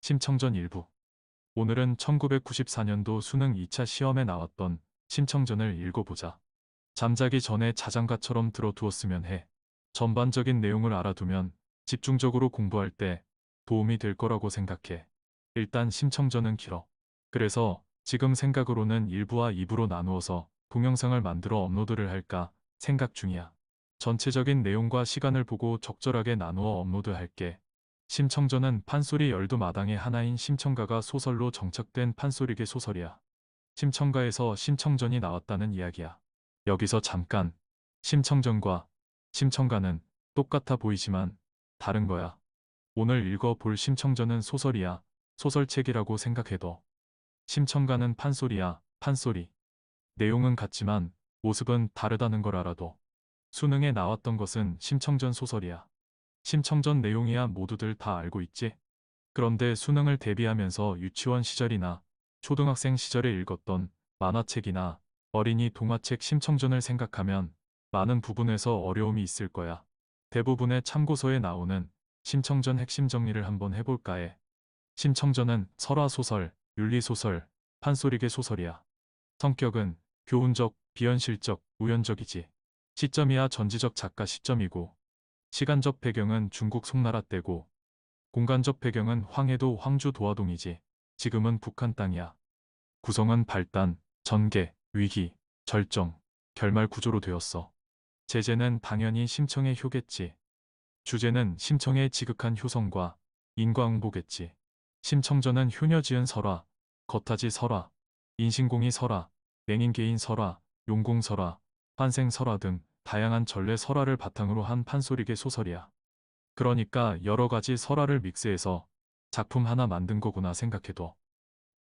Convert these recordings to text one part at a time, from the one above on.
심청전 일부. 오늘은 1994년도 수능 2차 시험에 나왔던 심청전을 읽어보자. 잠자기 전에 자장가처럼 들어두었으면 해. 전반적인 내용을 알아두면 집중적으로 공부할 때 도움이 될 거라고 생각해. 일단 심청전은 길어. 그래서 지금 생각으로는 1부와 2부로 나누어서 동영상을 만들어 업로드를 할까 생각 중이야. 전체적인 내용과 시간을 보고 적절하게 나누어 업로드할게. 심청전은 판소리 열두 마당의 하나인 심청가가 소설로 정착된 판소리계 소설이야. 심청가에서 심청전이 나왔다는 이야기야. 여기서 잠깐, 심청전과 심청가는 똑같아 보이지만 다른 거야. 오늘 읽어볼 심청전은 소설이야. 소설책이라고 생각해도. 심청가는 판소리야. 판소리. 내용은 같지만 모습은 다르다는 걸 알아도. 수능에 나왔던 것은 심청전 소설이야. 심청전 내용이야 모두들 다 알고 있지? 그런데 수능을 대비하면서 유치원 시절이나 초등학생 시절에 읽었던 만화책이나 어린이 동화책 심청전을 생각하면 많은 부분에서 어려움이 있을 거야. 대부분의 참고서에 나오는 심청전 핵심 정리를 한번 해볼까 해. 심청전은 설화소설, 윤리소설, 판소리계 소설이야. 성격은 교훈적, 비현실적, 우연적이지. 시점이야 전지적 작가 시점이고, 시간적 배경은 중국 송나라 때고, 공간적 배경은 황해도 황주 도화동이지. 지금은 북한 땅이야. 구성은 발단, 전개, 위기, 절정, 결말 구조로 되었어. 제재는 당연히 심청의 효겠지. 주제는 심청의 지극한 효성과 인과응보겠지. 심청전은 효녀 지은 설화, 겉하지 설화, 인신공이 설화, 맹인계인 설화, 용공 설화, 환생 설화 등 다양한 전래 설화를 바탕으로 한 판소리계 소설이야. 그러니까 여러 가지 설화를 믹스해서 작품 하나 만든 거구나 생각해도.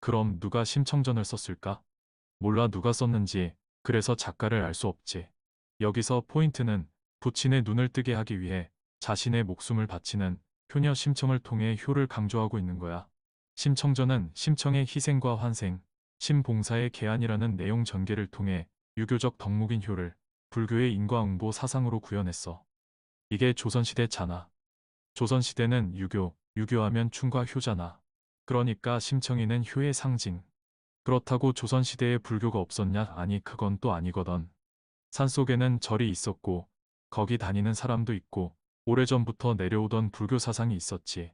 그럼 누가 심청전을 썼을까? 몰라 누가 썼는지. 그래서 작가를 알 수 없지. 여기서 포인트는 부친의 눈을 뜨게 하기 위해 자신의 목숨을 바치는 효녀 심청을 통해 효를 강조하고 있는 거야. 심청전은 심청의 희생과 환생, 심봉사의 계안이라는 내용 전개를 통해 유교적 덕목인 효를 불교의 인과응보 사상으로 구현했어. 이게 조선시대잖아. 조선시대는 유교, 유교하면 충과 효잖아. 그러니까 심청이는 효의 상징. 그렇다고 조선시대에 불교가 없었냐? 아니 그건 또 아니거든. 산속에는 절이 있었고 거기 다니는 사람도 있고 오래전부터 내려오던 불교 사상이 있었지.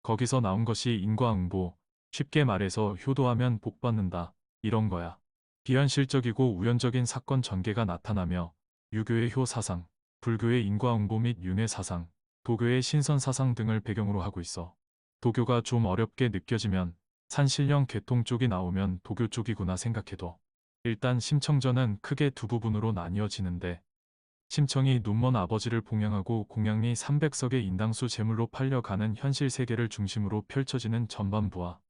거기서 나온 것이 인과응보, 쉽게 말해서 효도하면 복받는다, 이런 거야. 비현실적이고 우연적인 사건 전개가 나타나며 유교의 효 사상, 불교의 인과응보 및 윤회 사상, 도교의 신선 사상 등을 배경으로 하고 있어. 도교가 좀 어렵게 느껴지면 산신령 계통 쪽이 나오면 도교 쪽이구나 생각해도. 일단 심청전은 크게 두 부분으로 나뉘어지는데, 심청이 눈먼 아버지를 봉양하고 공양리 300석의 인당수 제물로 팔려가는 현실 세계를 중심으로 펼쳐지는 전반부와,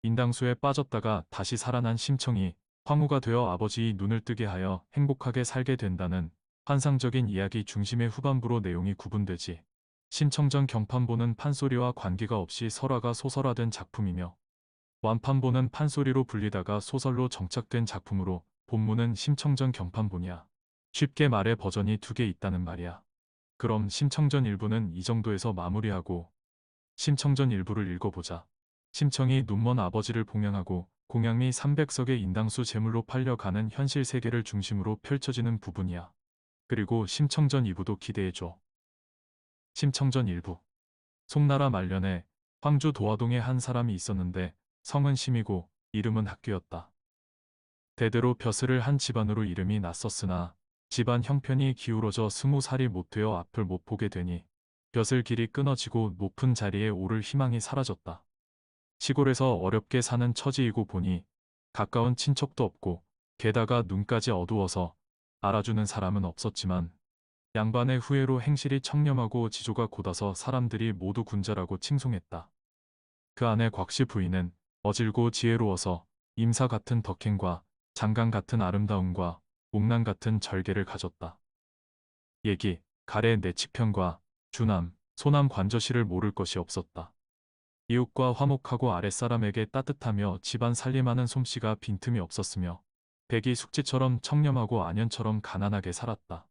인당수에 빠졌다가 다시 살아난 심청이 황후가 되어 아버지의 눈을 뜨게 하여 행복하게 살게 된다는 환상적인 이야기 중심의 후반부로 내용이 구분되지. 심청전 경판보는 판소리와 관계가 없이 설화가 소설화된 작품이며, 완판보는 판소리로 불리다가 소설로 정착된 작품으로 본문은 심청전 경판본이야. 쉽게 말해 버전이 두 개 있다는 말이야. 그럼 심청전 일부는 이 정도에서 마무리하고 심청전 일부를 읽어보자. 심청이 눈먼 아버지를 봉양하고 공양리 300석의 인당수 제물로 팔려가는 현실 세계를 중심으로 펼쳐지는 부분이야. 그리고 심청전 2부도 기대해줘. 심청전 일부. 송나라 말년에 황주 도화동에 한 사람이 있었는데 성은 심이고 이름은 학규였다. 대대로 벼슬을 한 집안으로 이름이 났었으나 집안 형편이 기울어져 20살이 못 되어 앞을 못 보게 되니 벼슬 길이 끊어지고 높은 자리에 오를 희망이 사라졌다. 시골에서 어렵게 사는 처지이고 보니 가까운 친척도 없고 게다가 눈까지 어두워서 알아주는 사람은 없었지만 양반의 후예로 행실이 청렴하고 지조가 곧아서 사람들이 모두 군자라고 칭송했다. 그 아내 곽씨 부인은 어질고 지혜로워서 임사 같은 덕행과 장강 같은 아름다움과 옥난 같은 절개를 가졌다. 얘기, 가래 내치편과 주남, 소남 관저시를 모를 것이 없었다. 이웃과 화목하고 아랫사람에게 따뜻하며 집안 살림하는 솜씨가 빈틈이 없었으며 백이 숙지처럼 청렴하고 안연처럼 가난하게 살았다.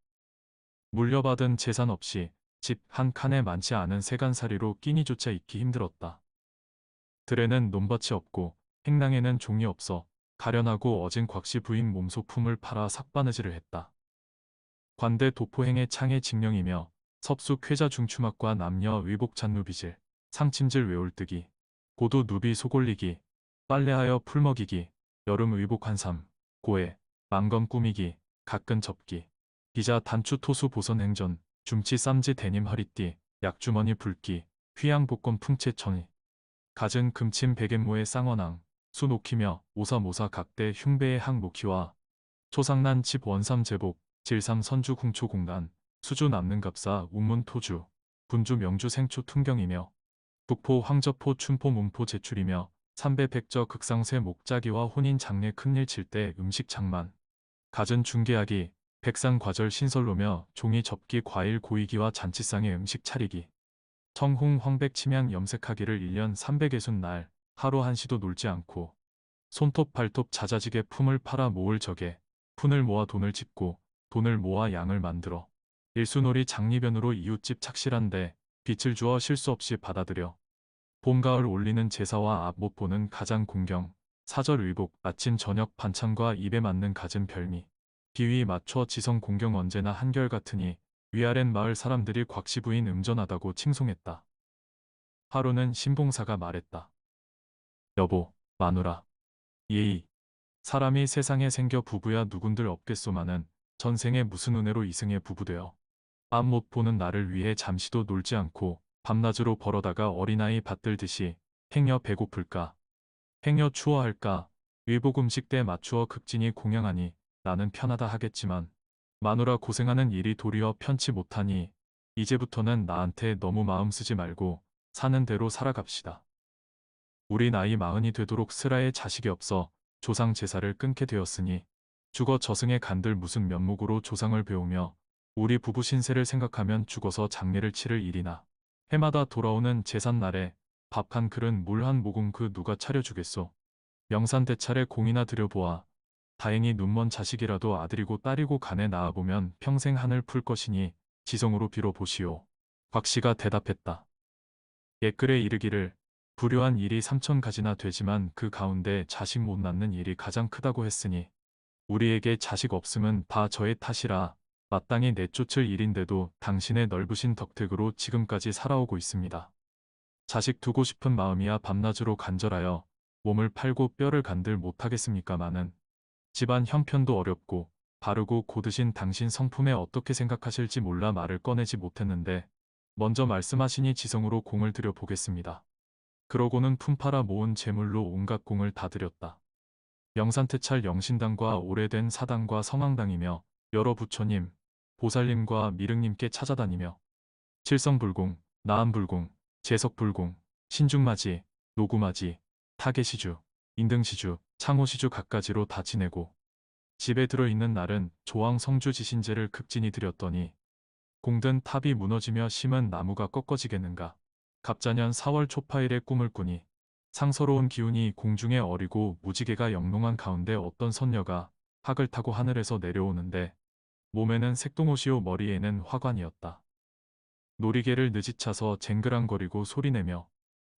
물려받은 재산 없이 집 한 칸에 많지 않은 세간살이로 끼니조차 있기 힘들었다. 들에는 논밭이 없고 행랑에는 종이 없어 가련하고 어진 곽씨 부인 몸소 품을 팔아 삭바느질을 했다. 관대 도포행의 창의 직령이며 섭수 쾌자 중추막과 남녀 의복 잔누비질, 상침질 외올뜨기, 고도 누비 소골리기, 빨래하여 풀먹이기, 여름 의복 한삼, 고해, 망검 꾸미기, 가끈 접기, 비자 단추 토수 보선 행전, 줌치 쌈지 데님 허리띠, 약주머니 붉기, 휘양 복권 풍채 청이, 갖은 금침 백앤모의 쌍원항, 수 녹히며 오사모사 각대 흉배의 항 녹히와 초상난 집 원삼 제복, 질삼 선주 궁초 공간, 수주 남는 갑사 운문 토주, 분주 명주 생초 tun경이며 북포 황저포 춘포 문포 제출이며 삼배 백저 극상쇠 목자기와 혼인 장례 큰일 칠 때 음식 장만, 갖은 중계하기, 백상 과절 신설로며 종이 접기 과일 고이기와 잔치상의 음식 차리기, 청홍 황백 침향 염색하기를 1년 360날 하루 한시도 놀지 않고 손톱 발톱 자자지게 품을 팔아 모을 적에 푼을 모아 돈을 짚고 돈을 모아 양을 만들어 일수놀이 장리변으로 이웃집 착실한데 빛을 주어 실수 없이 받아들여 봄 가을 올리는 제사와 앞 못 보는 가장 공경 사절 의복 아침 저녁 반찬과 입에 맞는 갖은 별미 비위 맞춰 지성 공경 언제나 한결같으니 위아랫 마을 사람들이 곽씨 부인 음전하다고 칭송했다. 하루는 신봉사가 말했다. 여보, 마누라. 예의. 사람이 세상에 생겨 부부야 누군들 없겠소마는 전생에 무슨 은혜로 이승에 부부되어 앞 못 보는 나를 위해 잠시도 놀지 않고 밤낮으로 벌어다가 어린아이 받들듯이 행여 배고플까 행여 추워할까 의복 음식 때 맞추어 극진히 공양하니 나는 편하다 하겠지만 마누라 고생하는 일이 도리어 편치 못하니 이제부터는 나한테 너무 마음 쓰지 말고 사는 대로 살아갑시다. 우리 나이 40이 되도록 슬아에 자식이 없어 조상 제사를 끊게 되었으니 죽어 저승에 간들 무슨 면목으로 조상을 배우며 우리 부부 신세를 생각하면 죽어서 장례를 치를 일이나 해마다 돌아오는 제삿날에 밥 한 그릇 물 한 모금 그 누가 차려주겠소. 명산대찰에 공이나 들여보아 다행히 눈먼 자식이라도 아들이고 딸이고 간에 낳아보면 평생 한을 풀 것이니 지성으로 빌어보시오. 곽씨가 대답했다. 옛글에 이르기를 불효한 일이 3000가지나 되지만 그 가운데 자식 못 낳는 일이 가장 크다고 했으니 우리에게 자식 없음은 다 저의 탓이라 마땅히 내쫓을 일인데도 당신의 넓으신 덕택으로 지금까지 살아오고 있습니다. 자식 두고 싶은 마음이야 밤낮으로 간절하여 몸을 팔고 뼈를 간들 못하겠습니까마는 집안 형편도 어렵고 바르고 고드신 당신 성품에 어떻게 생각하실지 몰라 말을 꺼내지 못했는데 먼저 말씀하시니 지성으로 공을 들여 보겠습니다. 그러고는 품팔아 모은 재물로 온갖 공을 다 드렸다. 명산태찰 영신당과 오래된 사당과 성황당이며 여러 부처님, 보살님과 미륵님께 찾아다니며 칠성불공, 나암불공, 제석불공, 신중맞이, 노구맞이, 타계시주, 인등시주, 창호시주 갖가지로 다 지내고 집에 들어있는 날은 조왕 성주 지신제를 극진히 드렸더니 공든 탑이 무너지며 심은 나무가 꺾어지겠는가. 갑자년 4월 초파일에 꿈을 꾸니 상서로운 기운이 공중에 어리고 무지개가 영롱한 가운데 어떤 선녀가 학을 타고 하늘에서 내려오는데 몸에는 색동옷이요 머리에는 화관이었다. 놀이개를 느지차서 쟁그랑거리고 소리내며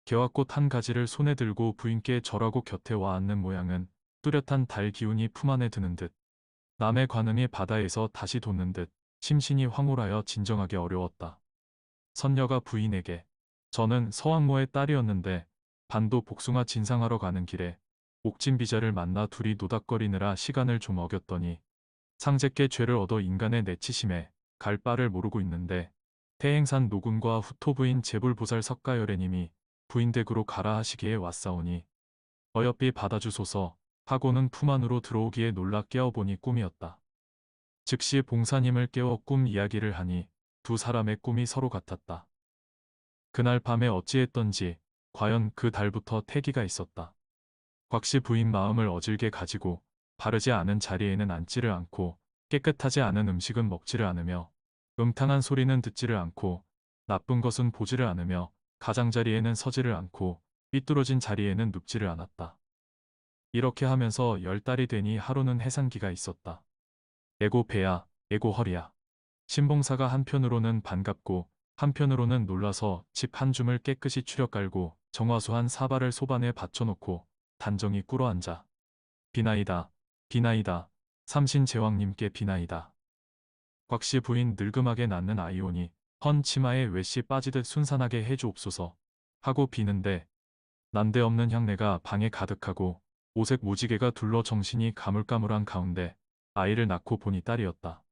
개화꽃 한 가지를 손에 들고 부인께 절하고 곁에 와 앉는 모양은 뚜렷한 달 기운이 품 안에 드는 듯 남의 관음이 바다에서 다시 돋는 듯 심신이 황홀하여 진정하기 어려웠다. 선녀가 부인에게 저는 서왕모의 딸이었는데 반도 복숭아 진상하러 가는 길에 옥진비자를 만나 둘이 노닥거리느라 시간을 좀 어겼더니 상제께 죄를 얻어 인간의 내치심에 갈 바를 모르고 있는데 태행산 노군과 후토부인 제불보살 석가열애님이 부인댁으로 가라 하시기에 왔사오니 어여삐 받아주소서 하고는 품 안으로 들어오기에 놀라 깨어보니 꿈이었다. 즉시 봉사님을 깨워 꿈 이야기를 하니 두 사람의 꿈이 서로 같았다. 그날 밤에 어찌했던지 과연 그 달부터 태기가 있었다. 곽씨 부인 마음을 어질게 가지고 바르지 않은 자리에는 앉지를 않고 깨끗하지 않은 음식은 먹지를 않으며 음탕한 소리는 듣지를 않고 나쁜 것은 보지를 않으며 가장자리에는 서지를 않고 삐뚤어진 자리에는 눕지를 않았다. 이렇게 하면서 10달이 되니 하루는 해산기가 있었다. 에고 배야, 에고 허리야. 신봉사가 한편으로는 반갑고 한편으로는 놀라서 집 한 줌을 깨끗이 추려 깔고 정화수한 사발을 소반에 받쳐놓고 단정히 꿇어앉아 비나이다, 비나이다, 삼신제왕님께 비나이다. 곽씨 부인 늙음하게 낳는 아이오니 헌 치마에 외씨 빠지듯 순산하게 해주옵소서 하고 비는데 난데없는 향내가 방에 가득하고 오색 무지개가 둘러 정신이 가물가물한 가운데 아이를 낳고 보니 딸이었다.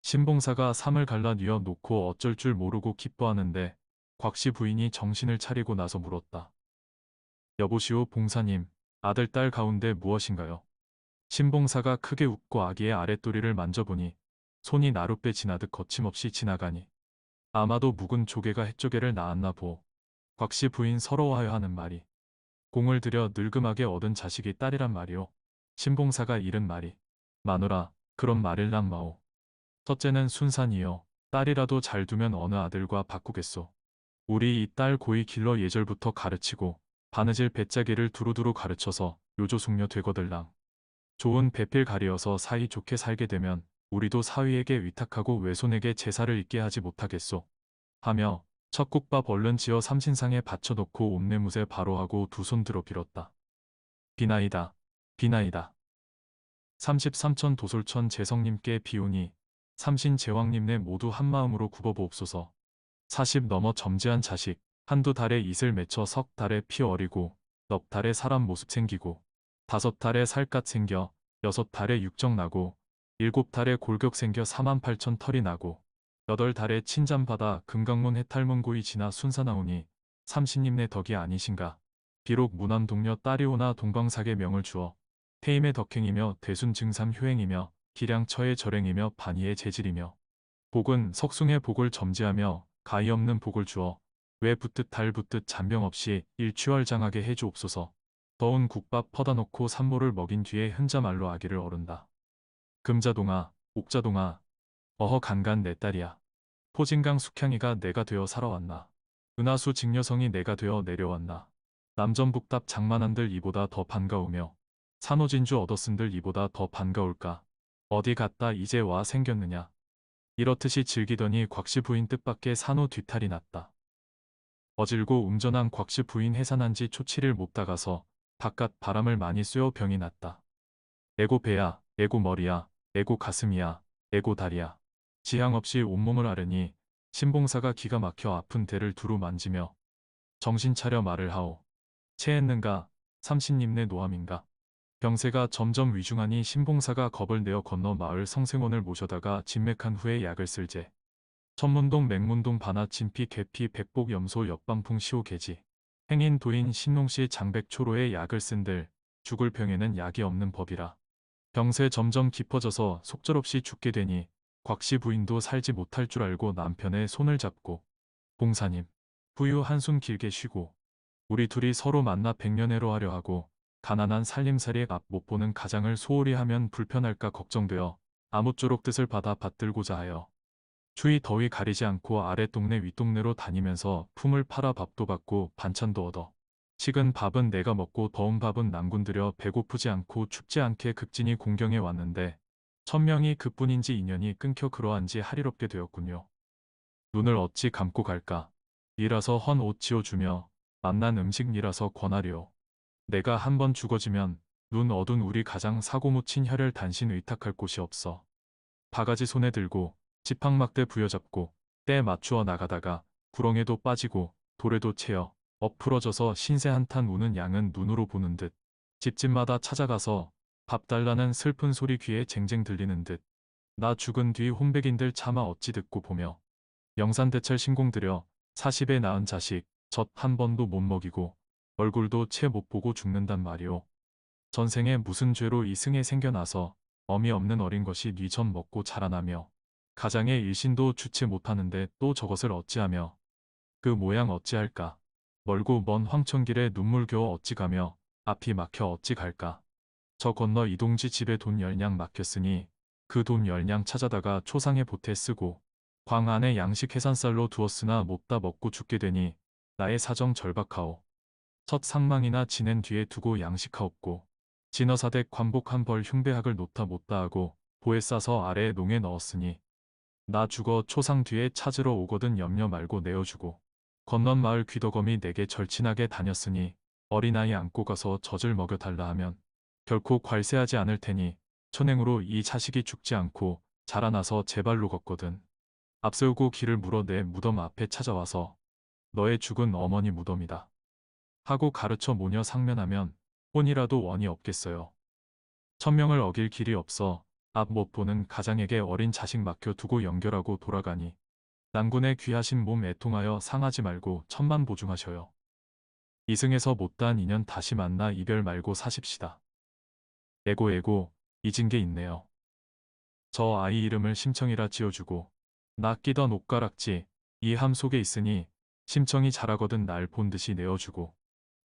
신봉사가 삼을 갈라 뉘어 놓고 어쩔 줄 모르고 기뻐하는데 곽씨 부인이 정신을 차리고 나서 물었다. 여보시오 봉사님, 아들 딸 가운데 무엇인가요? 신봉사가 크게 웃고 아기의 아랫도리를 만져보니 손이 나룻배 지나듯 거침없이 지나가니 아마도 묵은 조개가 햇조개를 낳았나 보. 곽씨 부인 서러워하여 하는 말이 공을 들여 늙음하게 얻은 자식이 딸이란 말이오. 신봉사가 잃은 말이 마누라 그런 말일랑 마오. 첫째는 순산이요. 딸이라도 잘 두면 어느 아들과 바꾸겠소. 우리 이 딸 고이 길러 예절부터 가르치고 바느질 배짜기를 두루두루 가르쳐서 요조숙녀 되거들랑. 좋은 배필 가리어서 사이 좋게 살게 되면 우리도 사위에게 위탁하고 외손에게 제사를 있게 하지 못하겠소. 하며 첫 국밥 얼른 지어 삼신상에 받쳐놓고 옴내무새 바로 하고 두 손 들어 빌었다. 비나이다. 비나이다. 33천 도솔천 재성님께 비오니 삼신제왕님네 모두 한마음으로 굽어보옵소서. 40 넘어 점지한 자식 한두 달에 이슬 맺혀 석 달에 피 어리고 넉 달에 사람 모습 생기고 5달에 살갗 생겨 6달에 육정 나고 7달에 골격 생겨 48,000 털이 나고 8달에 친잠받아 금강문 해탈문 고이 지나 순사나오니 삼신님네 덕이 아니신가. 비록 무남동녀 딸이오나 동방사계 명을 주어 태임의 덕행이며 대순 증삼 효행이며 기량처의 절행이며 반의의 재질이며 복은 석숭의 복을 점지하며 가히 없는 복을 주어 왜 붙듯 달 붙듯 잔병 없이 일취월장하게 해주옵소서. 더운 국밥 퍼다 놓고 산모를 먹인 뒤에 흔자말로 아기를 어른다. 금자동아, 옥자동아, 어허 간간 내 딸이야. 포진강 숙향이가 내가 되어 살아왔나. 은하수 직녀성이 내가 되어 내려왔나. 남전북답 장만한들 이보다 더 반가우며 산호진주 얻었은들 이보다 더 반가울까. 어디 갔다 이제 와 생겼느냐. 이렇듯이 즐기더니 곽씨 부인 뜻밖의 산호 뒤탈이 났다. 어질고 음전한 곽씨 부인 해산한 지 초치를 못 다가서 바깥 바람을 많이 쐬어 병이 났다. 애고 배야, 애고 머리야, 애고 가슴이야, 애고 다리야. 지향 없이 온몸을 앓으니 신봉사가 기가 막혀 아픈 데를 두루 만지며 정신 차려 말을 하오. 체했는가, 삼신님네 노함인가. 병세가 점점 위중하니 신봉사가 겁을 내어 건너 마을 성생원을 모셔다가 진맥한 후에 약을 쓸제. 천문동 맹문동 바나 진피 계피 백복 염소 역방풍 시오 계지. 행인 도인 신농시 장백초로의 약을 쓴들 죽을 병에는 약이 없는 법이라. 병세 점점 깊어져서 속절없이 죽게 되니 곽씨 부인도 살지 못할 줄 알고 남편의 손을 잡고 봉사님 후유 한숨 길게 쉬고 우리 둘이 서로 만나 백년해로 하려 하고 가난한 살림살이의 앞 못 보는 가장을 소홀히 하면 불편할까 걱정되어 아무쪼록 뜻을 받아 받들고자 하여 추위 더위 가리지 않고 아랫동네 윗동네로 다니면서 품을 팔아 밥도 받고 반찬도 얻어 식은 밥은 내가 먹고 더운 밥은 남군 들여 배고프지 않고 춥지 않게 극진히 공경해 왔는데 천명이 그뿐인지 인연이 끊겨 그러한지 하리롭게 되었군요. 눈을 어찌 감고 갈까. 이라서 헌 옷 지어주며 만난 음식 이라서 권하리오. 내가 한번 죽어지면 눈 어둔 우리 가장 사고 묻힌 혈혈 단신 의탁할 곳이 없어. 바가지 손에 들고 지팡막대 부여잡고 때 맞추어 나가다가 구렁에도 빠지고 돌에도 채여 엎풀어져서 신세 한탄 우는 양은 눈으로 보는 듯 집집마다 찾아가서 밥 달라는 슬픈 소리 귀에 쟁쟁 들리는 듯 나 죽은 뒤 혼백인들 차마 어찌 듣고 보며 영산대철 신공 들여 40에 낳은 자식 젖 한 번도 못 먹이고 얼굴도 채 못 보고 죽는단 말이오. 전생에 무슨 죄로 이 승에 생겨나서 어미 없는 어린 것이 뉘 젖 먹고 자라나며 가장의 일신도 주체 못하는데 또 저것을 어찌하며 그 모양 어찌할까. 멀고 먼 황천길에 눈물 겨워 어찌 가며 앞이 막혀 어찌 갈까. 저 건너 이동지 집에 돈 10냥 맡겼으니 그 돈 10냥 찾아다가 초상에 보태 쓰고 광 안에 양식 해산쌀로 두었으나 못다 먹고 죽게 되니 나의 사정 절박하오. 첫 상망이나 지낸 뒤에 두고 양식하옵고 진어사댁 관복 한 벌 흉배학을 놓다 못다 하고 보에 싸서 아래에 농에 넣었으니 나 죽어 초상 뒤에 찾으러 오거든 염려 말고 내어주고 건넌 마을 귀덕엄이 내게 절친하게 다녔으니 어린아이 안고 가서 젖을 먹여달라 하면 결코 괄세하지 않을 테니 천행으로 이 자식이 죽지 않고 자라나서 제 발로 걷거든 앞세우고 길을 물어 내 무덤 앞에 찾아와서 너의 죽은 어머니 무덤이다 하고 가르쳐 모녀 상면하면 혼이라도 원이 없겠어요. 천명을 어길 길이 없어 앞 못 보는 가장에게 어린 자식 맡겨두고 연결하고 돌아가니 난군의 귀하신 몸 애통하여 상하지 말고 천만 보중하셔요. 이승에서 못다한 인연 다시 만나 이별 말고 사십시다. 에고 잊은 게 있네요. 저 아이 이름을 심청이라 지어주고 나 끼던 옷가락지 이 함 속에 있으니 심청이 잘하거든 날 본듯이 내어주고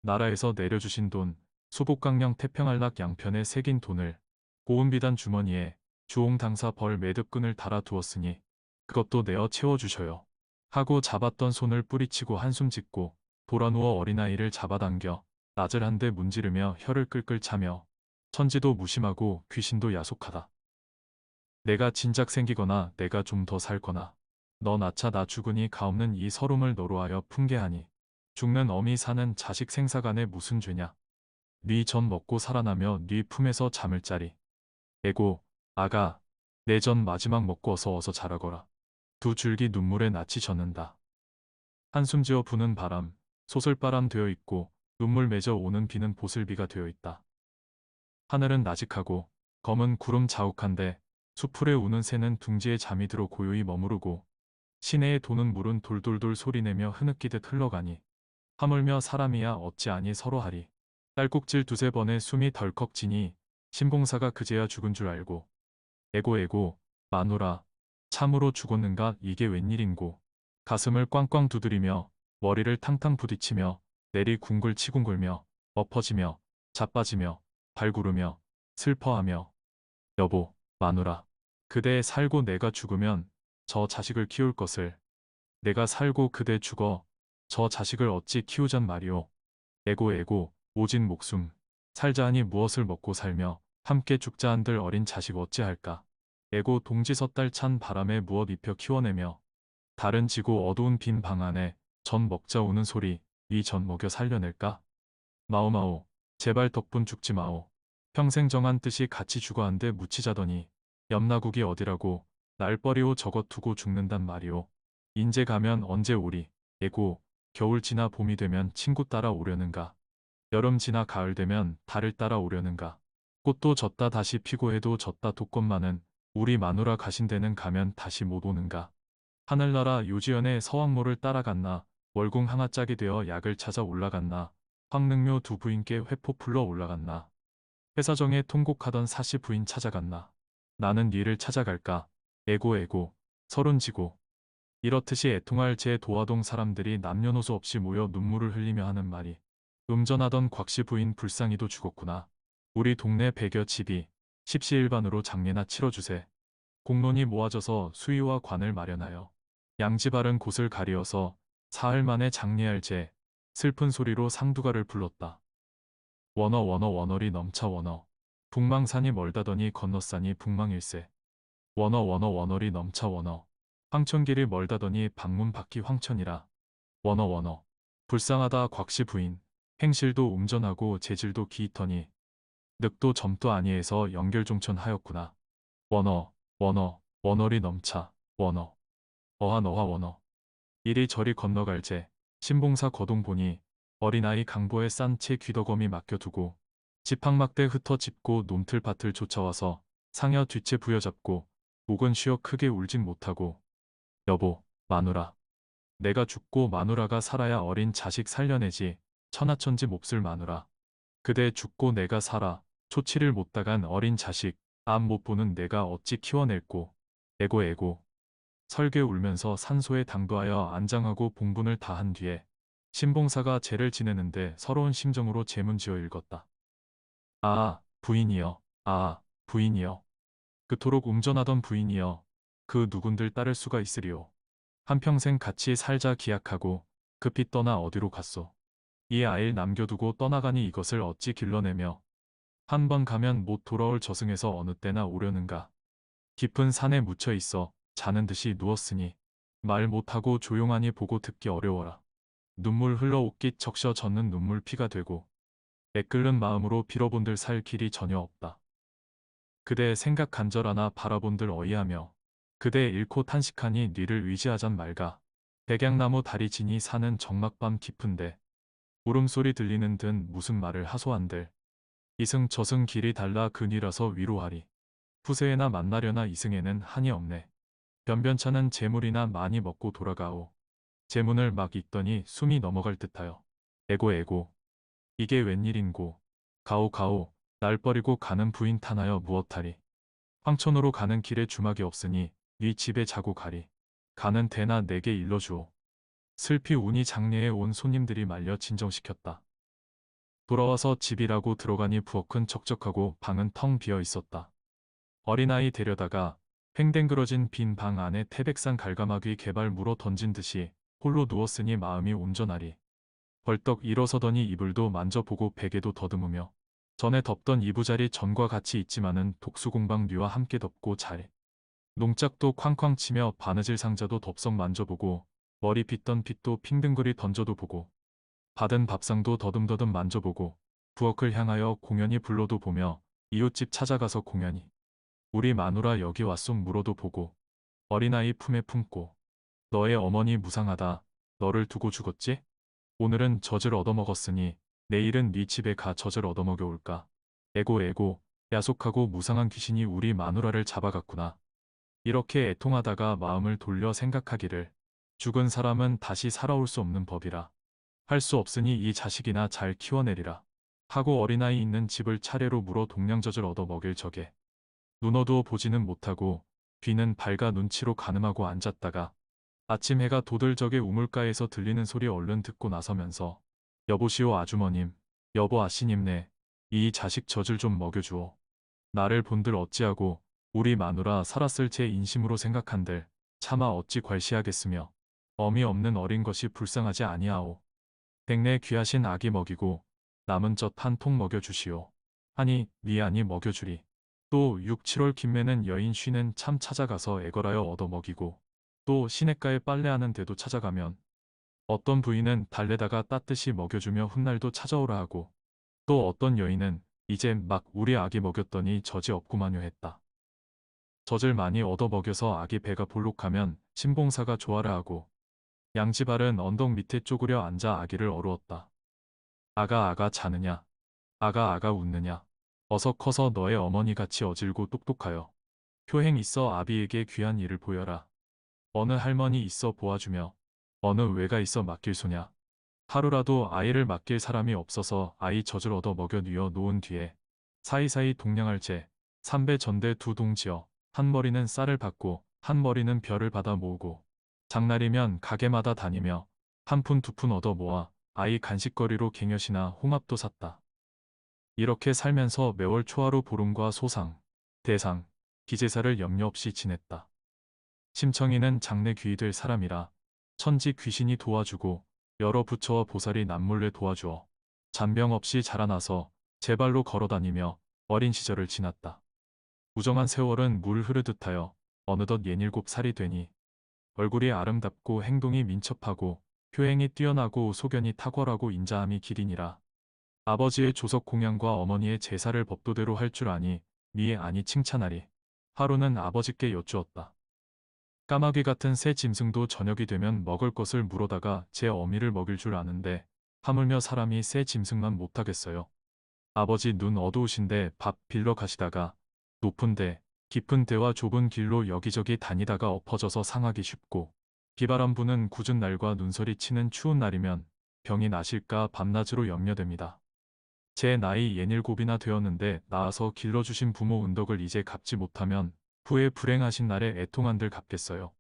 나라에서 내려주신 돈 수복강령 태평한락 양편에 새긴 돈을 고운비단 주머니에 주홍당사 벌 매듭끈을 달아두었으니 그것도 내어 채워주셔요. 하고 잡았던 손을 뿌리치고 한숨 짓고 돌아누워 어린아이를 잡아당겨 낯을 한데 문지르며 혀를 끌끌 차며 천지도 무심하고 귀신도 야속하다. 내가 진작 생기거나 내가 좀 더 살거나 너 낳자 나 죽으니 가없는 이 서름을 너로 하여 풍개하니 죽는 어미 사는 자식 생사간에 무슨 죄냐. 네 전 먹고 살아나며 네 품에서 잠을 자리. 에고 아가 내 전 마지막 먹고 어서 자라거라. 두 줄기 눈물에 낯이 젖는다. 한숨 지어 부는 바람 소설바람 되어 있고 눈물 맺어 오는 비는 보슬비가 되어 있다. 하늘은 나직하고 검은 구름 자욱한데 수풀에 우는 새는 둥지에 잠이 들어 고요히 머무르고 시내에 도는 물은 돌돌돌 소리내며 흐느끼듯 흘러가니 하물며 사람이야 어찌아니 서로하리. 딸꾹질 두세 번에 숨이 덜컥 지니 신봉사가 그제야 죽은 줄 알고 에고 마누라 참으로 죽었는가 이게 웬일인고 가슴을 꽝꽝 두드리며 머리를 탕탕 부딪히며 내리 궁글치궁글며 엎어지며 자빠지며 발구르며 슬퍼하며 여보 마누라 그대 살고 내가 죽으면 저 자식을 키울 것을 내가 살고 그대 죽어 저 자식을 어찌 키우잔 말이오. 에고 오진 목숨 살자 하니 무엇을 먹고 살며 함께 죽자 한들 어린 자식 어찌할까. 에고 동지 섣달 찬 바람에 무엇 입혀 키워내며 달은 지고 어두운 빈 방 안에 전 먹자 우는 소리 이 전 먹여 살려낼까. 마오마오 제발 덕분 죽지 마오. 평생 정한 뜻이 같이 죽어 한데 묻히자더니 염나국이 어디라고 날 버리오 저것 두고 죽는단 말이오. 인제 가면 언제 오리. 에고 겨울 지나 봄이 되면 친구 따라 오려는가. 여름 지나 가을 되면 달을 따라 오려는가. 꽃도 졌다 다시 피고 해도 졌다 독꽃만은 우리 마누라 가신 데는 가면 다시 못 오는가. 하늘나라 요지연의 서왕모를 따라갔나. 월궁 항아짝이 되어 약을 찾아 올라갔나. 황능묘 두 부인께 회포 풀러 올라갔나. 회사정에 통곡하던 사시 부인 찾아갔나. 나는 니를 찾아갈까. 에고 서론지고 이렇듯이 애통할 제 도화동 사람들이 남녀노소 없이 모여 눈물을 흘리며 하는 말이 음전하던 곽씨 부인 불쌍히도 죽었구나. 우리 동네 백여 집이 십시일반으로 장례나 치러주세. 공론이 모아져서 수의와 관을 마련하여 양집 아른 곳을 가리어서 사흘 만에 장례할 제 슬픈 소리로 상두가를 불렀다. 원어리 넘차 원어 북망산이 멀다더니 건너산이 북망일세. 원어리 넘차 원어 황천길이 멀다더니 방문 바퀴 황천이라. 원어 불쌍하다 곽씨 부인 행실도 음전하고 재질도 기이터니 늑도 점도 아니해서 연결종천 하였구나. 원어리 넘차 원어 어하 원어 이리저리 건너갈제 신봉사 거동 보니 어린아이 강보에 싼 채 귀덕엄이 맡겨두고 지팡막대 흩어 짚고 놈틀밭을 쫓아와서 상여 뒷채 부여잡고 목은 쉬어 크게 울진 못하고 여보 마누라 내가 죽고 마누라가 살아야 어린 자식 살려내지 천하천지 몹쓸 마누라 그대 죽고 내가 살아 초치를 못다간 어린 자식 앞 못 보는 내가 어찌 키워낼꼬. 에고 설계 울면서 산소에 당도하여 안장하고 봉분을 다한 뒤에 신봉사가 제를 지내는데 서러운 심정으로 제문지어 읽었다. 아 부인이여 부인이여 그토록 음전하던 부인이여 그 누군들 따를 수가 있으리오. 한평생 같이 살자 기약하고 급히 떠나 어디로 갔소. 이 아이를 남겨두고 떠나가니 이것을 어찌 길러내며 한 번 가면 못 돌아올 저승에서 어느 때나 오려는가. 깊은 산에 묻혀 있어 자는 듯이 누웠으니 말 못하고 조용하니 보고 듣기 어려워라. 눈물 흘러 옷깃 적셔 젖는 눈물 피가 되고 애끓는 마음으로 빌어본들 살 길이 전혀 없다. 그대의 생각 간절하나 바라본들 어이하며 그대 잃고 탄식하니 뉘를 의지하잔 말가. 백양나무 다리 지니 사는 적막밤 깊은데 울음소리 들리는 듯 무슨 말을 하소한들. 이승 저승 길이 달라 그니라서 위로하리. 후세에나 만나려나 이승에는 한이 없네. 변변찮은 재물이나 많이 먹고 돌아가오. 재문을 막 읽더니 숨이 넘어갈 듯하여. 에고 에고. 이게 웬일인고. 가오 가오. 날 버리고 가는 부인 타나여 무엇하리. 황천으로 가는 길에 주막이 없으니 네 집에 자고 가리. 가는 대나 내게 일러주오. 슬피 운이 장례에 온 손님들이 말려 진정시켰다. 돌아와서 집이라고 들어가니 부엌은 척척하고 방은 텅 비어 있었다. 어린아이 데려다가 횡댕그러진 빈 방 안에 태백산 갈가마귀 개발 물어 던진 듯이 홀로 누웠으니 마음이 온전하리. 벌떡 일어서더니 이불도 만져보고 베개도 더듬으며 전에 덮던 이부자리 전과 같이 있지만은 독수공방 뉘와 함께 덮고 잘. 농짝도 쾅쾅 치며 바느질 상자도 덥석 만져보고 머리 빗던 빗도 핑등거리 던져도 보고 받은 밥상도 더듬더듬 만져보고 부엌을 향하여 공연히 불러도 보며 이웃집 찾아가서 공연히 우리 마누라 여기 왔쏨 물어도 보고 어린아이 품에 품고 너의 어머니 무상하다. 너를 두고 죽었지? 오늘은 젖을 얻어먹었으니 내일은 네 집에 가 젖을 얻어먹여 올까. 에고 에고 야속하고 무상한 귀신이 우리 마누라를 잡아갔구나. 이렇게 애통하다가 마음을 돌려 생각하기를 죽은 사람은 다시 살아올 수 없는 법이라. 할 수 없으니 이 자식이나 잘 키워내리라. 하고 어린아이 있는 집을 차례로 물어 동량젖을 얻어 먹일 적에 눈 어두워 보지는 못하고 귀는 밝아 눈치로 가늠하고 앉았다가 아침 해가 도들적에 우물가에서 들리는 소리 얼른 듣고 나서면서 여보시오 아주머님, 여보 아씨님네, 이 자식 젖을 좀 먹여주오. 나를 본들 어찌하고 우리 마누라 살았을 제 인심으로 생각한들 차마 어찌 괄시하겠으며 어미 없는 어린 것이 불쌍하지 아니하오. 댁내 귀하신 아기 먹이고 남은 젖 한 통 먹여주시오. 하니 미안히 먹여주리. 또 6, 7월 김매는 여인 쉬는 참 찾아가서 애걸하여 얻어 먹이고 또 시냇가에 빨래하는 데도 찾아가면 어떤 부인은 달래다가 따뜻이 먹여주며 훗날도 찾아오라 하고 또 어떤 여인은 이제 막 우리 아기 먹였더니 젖이 없구만요 했다. 젖을 많이 얻어 먹여서 아기 배가 볼록하면 신봉사가 좋아라 하고 양지발은 언덕 밑에 쪼그려 앉아 아기를 어루었다. 아가 자느냐? 아가 웃느냐? 어서 커서 너의 어머니같이 어질고 똑똑하여 효행 있어 아비에게 귀한 일을 보여라. 어느 할머니 있어 보아주며 어느 외가 있어 맡길 소냐. 하루라도 아이를 맡길 사람이 없어서 아이 젖을 얻어 먹여 뉘어 놓은 뒤에 사이사이 동냥할 제 삼배 전대 두 동지어 한 머리는 쌀을 받고 한 머리는 벼를 받아 모으고 장날이면 가게마다 다니며 한 푼 두 푼 얻어 모아 아이 간식거리로 갱엿이나 홍합도 샀다. 이렇게 살면서 매월 초하루 보름과 소상, 대상, 기제사를 염려 없이 지냈다. 심청이는 장래 귀이 될 사람이라 천지 귀신이 도와주고 여러 부처와 보살이 남몰래 도와주어 잔병 없이 자라나서 제 발로 걸어다니며 어린 시절을 지났다. 무정한 세월은 물 흐르듯하여 어느덧 67살이 되니 얼굴이 아름답고 행동이 민첩하고 효행이 뛰어나고 소견이 탁월하고 인자함이 기리니라. 아버지의 조석 공양과 어머니의 제사를 법도대로 할 줄 아니 미에 아니 칭찬하리. 하루는 아버지께 여쭈었다. 까마귀 같은 새 짐승도 저녁이 되면 먹을 것을 물어다가 제 어미를 먹일 줄 아는데 하물며 사람이 새 짐승만 못하겠어요. 아버지 눈 어두우신데 밥 빌러 가시다가 높은 데, 깊은 데와 좁은 길로 여기저기 다니다가 엎어져서 상하기 쉽고 비바람 부는 궂은 날과 눈설이 치는 추운 날이면 병이 나실까 밤낮으로 염려됩니다. 제 나이 67이나 되었는데 낳아서 길러주신 부모 은덕을 이제 갚지 못하면 후에 불행하신 날에 애통한들 갚겠어요.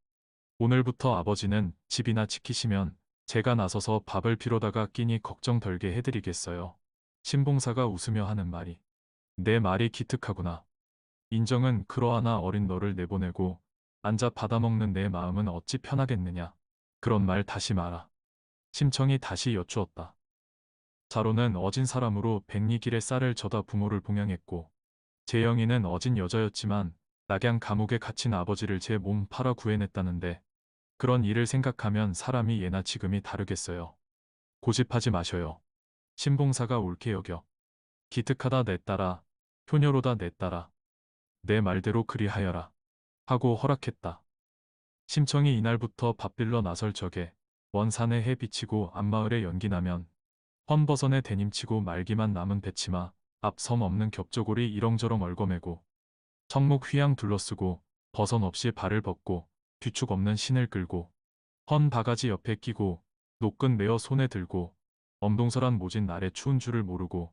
오늘부터 아버지는 집이나 지키시면 제가 나서서 밥을 빌어다가 끼니 걱정 덜게 해드리겠어요. 신봉사가 웃으며 하는 말이 내 말이 기특하구나. 인정은 그러하나 어린 너를 내보내고 앉아 받아먹는 내 마음은 어찌 편하겠느냐. 그런 말 다시 마라. 심청이 다시 여쭈었다. 자로는 어진 사람으로 백리길에 쌀을 져다 부모를 봉양했고 재영이는 어진 여자였지만 낙양 감옥에 갇힌 아버지를 제 몸 팔아 구해냈다는데 그런 일을 생각하면 사람이 예나 지금이 다르겠어요. 고집하지 마셔요. 신봉사가 옳게 여겨. 기특하다 내 딸아, 효녀로다 내 딸아. 내 말대로 그리하여라. 하고 허락했다. 심청이 이날부터 밥빌러 나설 적에 원산에 해 비치고 앞마을에 연기 나면 헌버선에 대님치고 말기만 남은 배치마 앞 섬 없는 겹조골이 이렁저렁 얽어매고 청목 휘양 둘러쓰고 버선 없이 발을 벗고 뒤축 없는 신을 끌고 헌 바가지 옆에 끼고 노끈 메어 손에 들고 엄동설한 모진 날의 추운 줄을 모르고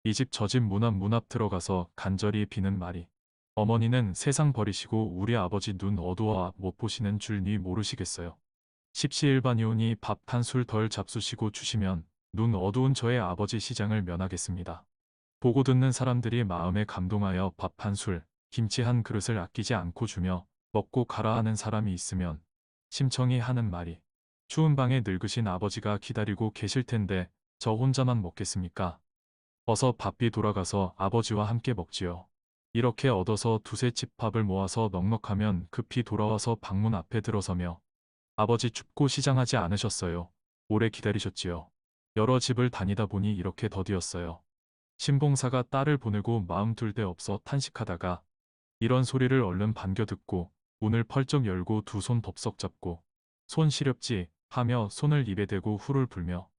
이 집 저 집 문 앞 들어가서 간절히 비는 말이 어머니는 세상 버리시고 우리 아버지 눈 어두워 못 보시는 줄 니 모르시겠어요. 십시일반이오니 밥 한 술 덜 잡수시고 주시면 눈 어두운 저의 아버지 시장을 면하겠습니다. 보고 듣는 사람들이 마음에 감동하여 밥 한 술, 김치 한 그릇을 아끼지 않고 주며 먹고 가라 하는 사람이 있으면 심청이 하는 말이 추운 방에 늙으신 아버지가 기다리고 계실 텐데 저 혼자만 먹겠습니까? 어서 밥비 돌아가서 아버지와 함께 먹지요. 이렇게 얻어서 두세 집 밥을 모아서 넉넉하면 급히 돌아와서 방문 앞에 들어서며 아버지 춥고 시장하지 않으셨어요. 오래 기다리셨지요. 여러 집을 다니다 보니 이렇게 더디었어요. 신봉사가 딸을 보내고 마음 둘 데 없어 탄식하다가 이런 소리를 얼른 반겨 듣고 문을 펄쩍 열고 두 손 덥석 잡고 손 시렵지 하며 손을 입에 대고 후를 불며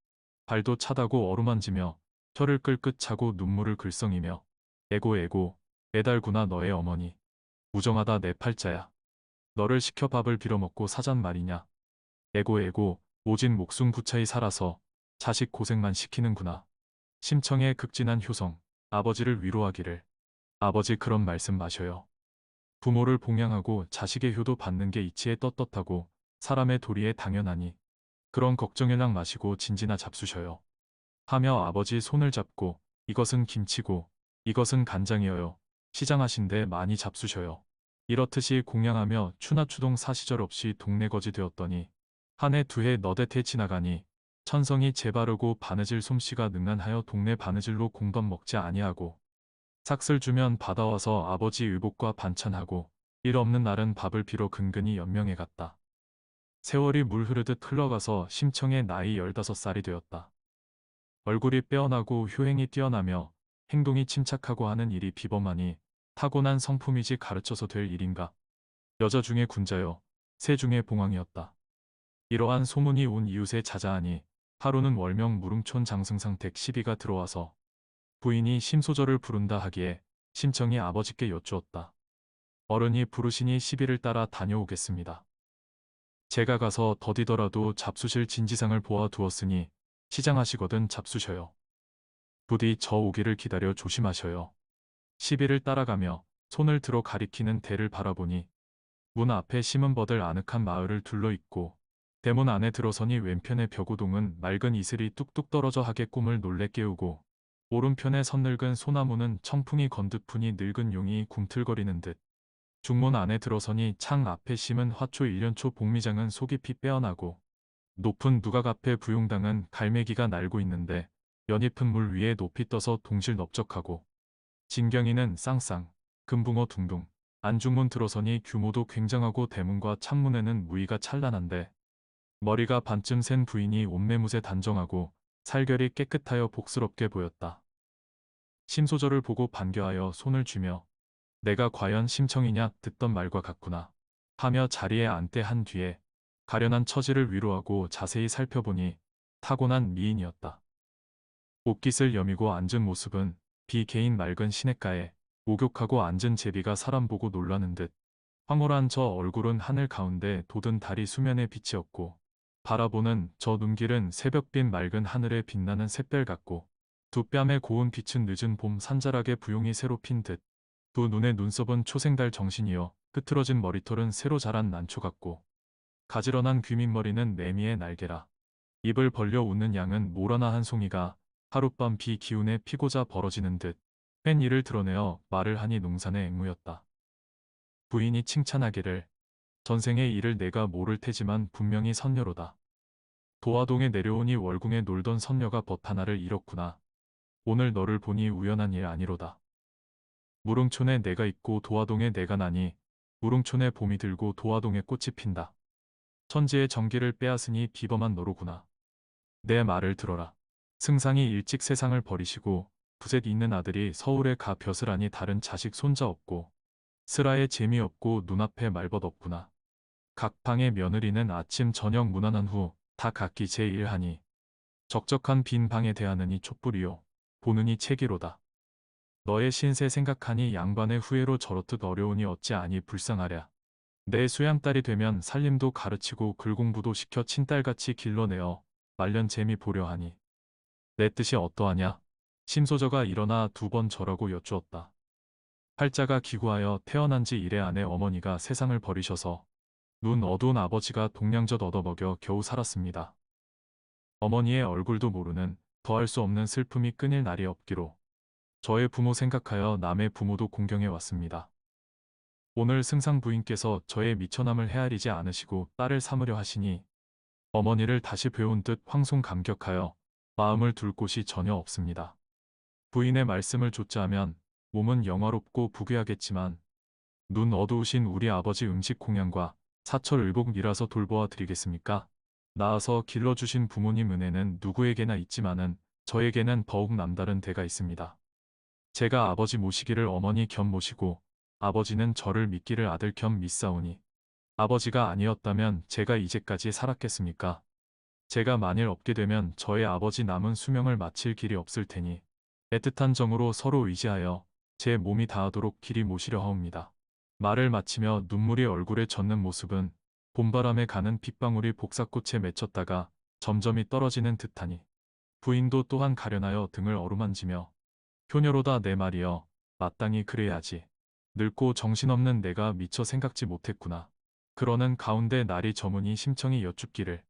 발도 차다고 어루만지며 혀를 끌끗 차고 눈물을 글썽이며 에고 에고 애달구나 너의 어머니. 무정하다 내 팔자야. 너를 시켜 밥을 빌어먹고 사잔 말이냐. 에고 에고 오진 목숨 부차히 살아서 자식 고생만 시키는구나. 심청의 극진한 효성. 아버지를 위로하기를. 아버지 그런 말씀 마셔요. 부모를 봉양하고 자식의 효도 받는 게 이치에 떳떳하고 사람의 도리에 당연하니 그런 걱정일랑 마시고 진지나 잡수셔요. 하며 아버지 손을 잡고 이것은 김치고 이것은 간장이어요. 시장하신데 많이 잡수셔요. 이렇듯이 공양하며 추나추동 사시절 없이 동네 거지 되었더니 한 해 두 해 너댓해 지나가니 천성이 재바르고 바느질 솜씨가 능란하여 동네 바느질로 공밥 먹지 아니하고 삭슬 주면 받아와서 아버지 의복과 반찬하고 일 없는 날은 밥을 빌어 근근히 연명해 갔다. 세월이 물 흐르듯 흘러가서 심청의 나이 15살이 되었다. 얼굴이 빼어나고 효행이 뛰어나며 행동이 침착하고 하는 일이 비범하니 타고난 성품이지 가르쳐서 될 일인가. 여자 중에 군자여, 새 중에 봉황이었다. 이러한 소문이 온 이웃에 자자하니 하루는 월명 무릉촌 장승상 댁 시비가 들어와서 부인이 심소절을 부른다 하기에 심청이 아버지께 여쭈었다. 어른이 부르시니 시비를 따라 다녀오겠습니다. 제가 가서 더디더라도 잡수실 진지상을 보아 두었으니 시장하시거든 잡수셔요. 부디 저 오기를 기다려 조심하셔요. 시비를 따라가며 손을 들어 가리키는 대를 바라보니 문 앞에 심은버들 아늑한 마을을 둘러있고 대문 안에 들어서니 왼편의 벽우동은 맑은 이슬이 뚝뚝 떨어져 하게 꿈을 놀래 깨우고 오른편에 선늙은 소나무는 청풍이 건드푸니 늙은 용이 굼틀거리는 듯 중문 안에 들어서니 창 앞에 심은 화초 일년초 복미장은 속 깊이 빼어나고 높은 누각 앞에 부용당은 갈매기가 날고 있는데 연잎은 물 위에 높이 떠서 동실 넓적하고 진경이는 쌍쌍, 금붕어 둥둥, 안중문 들어서니 규모도 굉장하고 대문과 창문에는 무의가 찬란한데 머리가 반쯤 센 부인이 옷매무새 단정하고 살결이 깨끗하여 복스럽게 보였다. 심소절을 보고 반겨하여 손을 쥐며 내가 과연 심청이냐 듣던 말과 같구나 하며 자리에 앉되 한 뒤에 가련한 처지를 위로하고 자세히 살펴보니 타고난 미인이었다. 옷깃을 여미고 앉은 모습은 비개인 맑은 시냇가에 목욕하고 앉은 제비가 사람 보고 놀라는 듯 황홀한 저 얼굴은 하늘 가운데 돋은 달이 수면에 비치었고 바라보는 저 눈길은 새벽빛 맑은 하늘에 빛나는 샛별 같고 두 뺨의 고운 빛은 늦은 봄 산자락에 부용이 새로 핀 듯 두 눈의 눈썹은 초생달 정신이여 흐트러진 머리털은 새로 자란 난초 같고 가지런한 귀밑머리는 매미의 날개라. 입을 벌려 웃는 양은 모라나 한 송이가 하룻밤 비 기운에 피고자 벌어지는 듯 뺀 이를 드러내어 말을 하니 농산의 앵무였다. 부인이 칭찬하기를 전생의 일을 내가 모를 테지만 분명히 선녀로다. 도화동에 내려오니 월궁에 놀던 선녀가 벗 하나를 잃었구나. 오늘 너를 보니 우연한 일 아니로다. 무릉촌에 내가 있고 도화동에 내가 나니 무릉촌에 봄이 들고 도화동에 꽃이 핀다. 천지의 정기를 빼앗으니 비범한 너로구나. 내 말을 들어라. 승상이 일찍 세상을 버리시고 부셋 있는 아들이 서울에 가 벼슬아니 다른 자식 손자 없고 슬아에 재미없고 눈앞에 말벗 없구나. 각 방의 며느리는 아침 저녁 문안한 후 다 각기 제1하니 적적한 빈 방에 대하느니 촛불이요 보느니 책이로다. 너의 신세 생각하니 양반의 후회로 저렇듯 어려우니 어찌 아니 불쌍하랴. 내 수양딸이 되면 살림도 가르치고 글공부도 시켜 친딸같이 길러내어 말년 재미 보려 하니 내 뜻이 어떠하냐. 심소저가 일어나 2번 절하고 여쭈었다. 팔자가 기구하여 태어난 지 이래 안에 어머니가 세상을 버리셔서 눈 어두운 아버지가 동량젓 얻어먹여 겨우 살았습니다. 어머니의 얼굴도 모르는 더할 수 없는 슬픔이 끊일 날이 없기로 저의 부모 생각하여 남의 부모도 공경해 왔습니다. 오늘 승상 부인께서 저의 미처남을 헤아리지 않으시고 딸을 삼으려 하시니 어머니를 다시 배운 듯 황송 감격하여 마음을 둘 곳이 전혀 없습니다. 부인의 말씀을 좇자하면 몸은 영화롭고 부귀하겠지만 눈 어두우신 우리 아버지 음식 공양과 사철의복이라서 돌보아 드리겠습니까? 낳아서 길러주신 부모님 은혜는 누구에게나 있지만은 저에게는 더욱 남다른 데가 있습니다. 제가 아버지 모시기를 어머니 겸 모시고 아버지는 저를 믿기를 아들 겸 믿사오니 아버지가 아니었다면 제가 이제까지 살았겠습니까? 제가 만일 없게 되면 저의 아버지 남은 수명을 마칠 길이 없을 테니 애틋한 정으로 서로 의지하여 제 몸이 다하도록 길이 모시려 하옵니다. 말을 마치며 눈물이 얼굴에 젖는 모습은 봄바람에 가는 빗방울이 복사꽃에 맺혔다가 점점이 떨어지는 듯하니 부인도 또한 가련하여 등을 어루만지며 효녀로다 내 말이여 마땅히 그래야지. 늙고 정신없는 내가 미처 생각지 못했구나. 그러는 가운데 날이 저무니 심청이 여쭙기를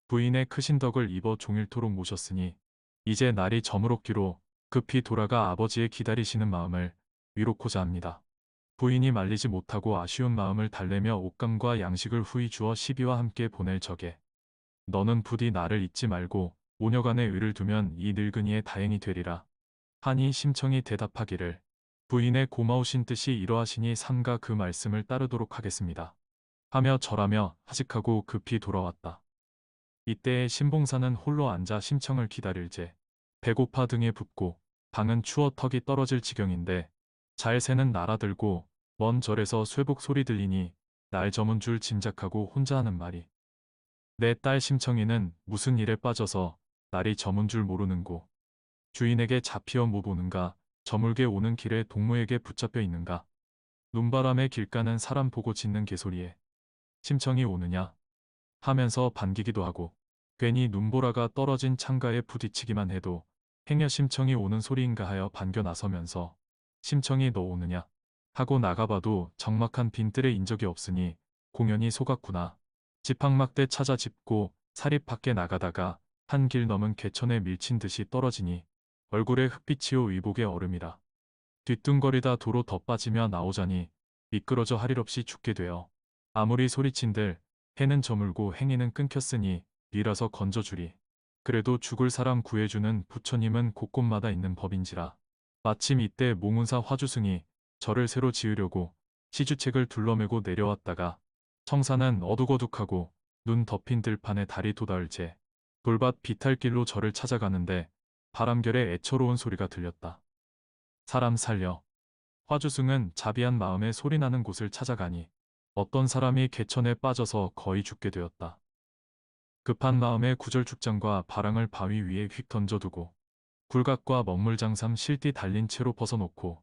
부인의 크신 덕을 입어 종일토록 모셨으니 이제 날이 저물었기로 급히 돌아가 아버지의 기다리시는 마음을 위로코자 합니다. 부인이 말리지 못하고 아쉬운 마음을 달래며 옷감과 양식을 후이 주어 시비와 함께 보낼 적에 너는 부디 나를 잊지 말고 5년간의 의를 두면 이 늙은이의 다행이 되리라 하니 심청이 대답하기를 부인의 고마우신 뜻이 이러하시니 삼가 그 말씀을 따르도록 하겠습니다 하며 절하며 하직하고 급히 돌아왔다. 이때에 신봉사는 홀로 앉아 심청을 기다릴제 배고파 등에 붓고 방은 추워 턱이 떨어질 지경인데 잘 새는 날아들고 먼 절에서 쇠복 소리 들리니 날 저문 줄 짐작하고 혼자 하는 말이 내 딸 심청이는 무슨 일에 빠져서 날이 저문 줄 모르는고 주인에게 잡히어 못 오는가 저물게 오는 길에 동무에게 붙잡혀 있는가 눈바람에 길 가는 사람 보고 짖는 개소리에 심청이 오느냐 하면서 반기기도 하고 괜히 눈보라가 떨어진 창가에 부딪히기만 해도 행여 심청이 오는 소리인가 하여 반겨 나서면서 심청이 너 오느냐 하고 나가봐도 적막한 빈뜰에 인적이 없으니 공연히 속았구나. 지팡막대 찾아 짚고 사립 밖에 나가다가 한 길 넘은 개천에 밀친 듯이 떨어지니 얼굴에 흑빛이요 의복에 얼음이라. 뒤뚱거리다 도로 더 빠지며 나오자니 미끄러져 할 일 없이 죽게 되어 아무리 소리친들 해는 저물고 행위는 끊겼으니 니라서 건져주리. 그래도 죽을 사람 구해주는 부처님은 곳곳마다 있는 법인지라. 마침 이때 몽운사 화주승이 절을 새로 지으려고 시주책을 둘러매고 내려왔다가 청사는 어둑어둑하고 눈 덮인 들판에 달이 돋아올채 돌밭 비탈길로 절을 찾아가는데 바람결에 애처로운 소리가 들렸다. 사람 살려. 화주승은 자비한 마음에 소리나는 곳을 찾아가니 어떤 사람이 개천에 빠져서 거의 죽게 되었다. 급한 마음에 구절축장과 바랑을 바위 위에 휙 던져두고 굴각과 먹물장삼 실띠 달린 채로 벗어놓고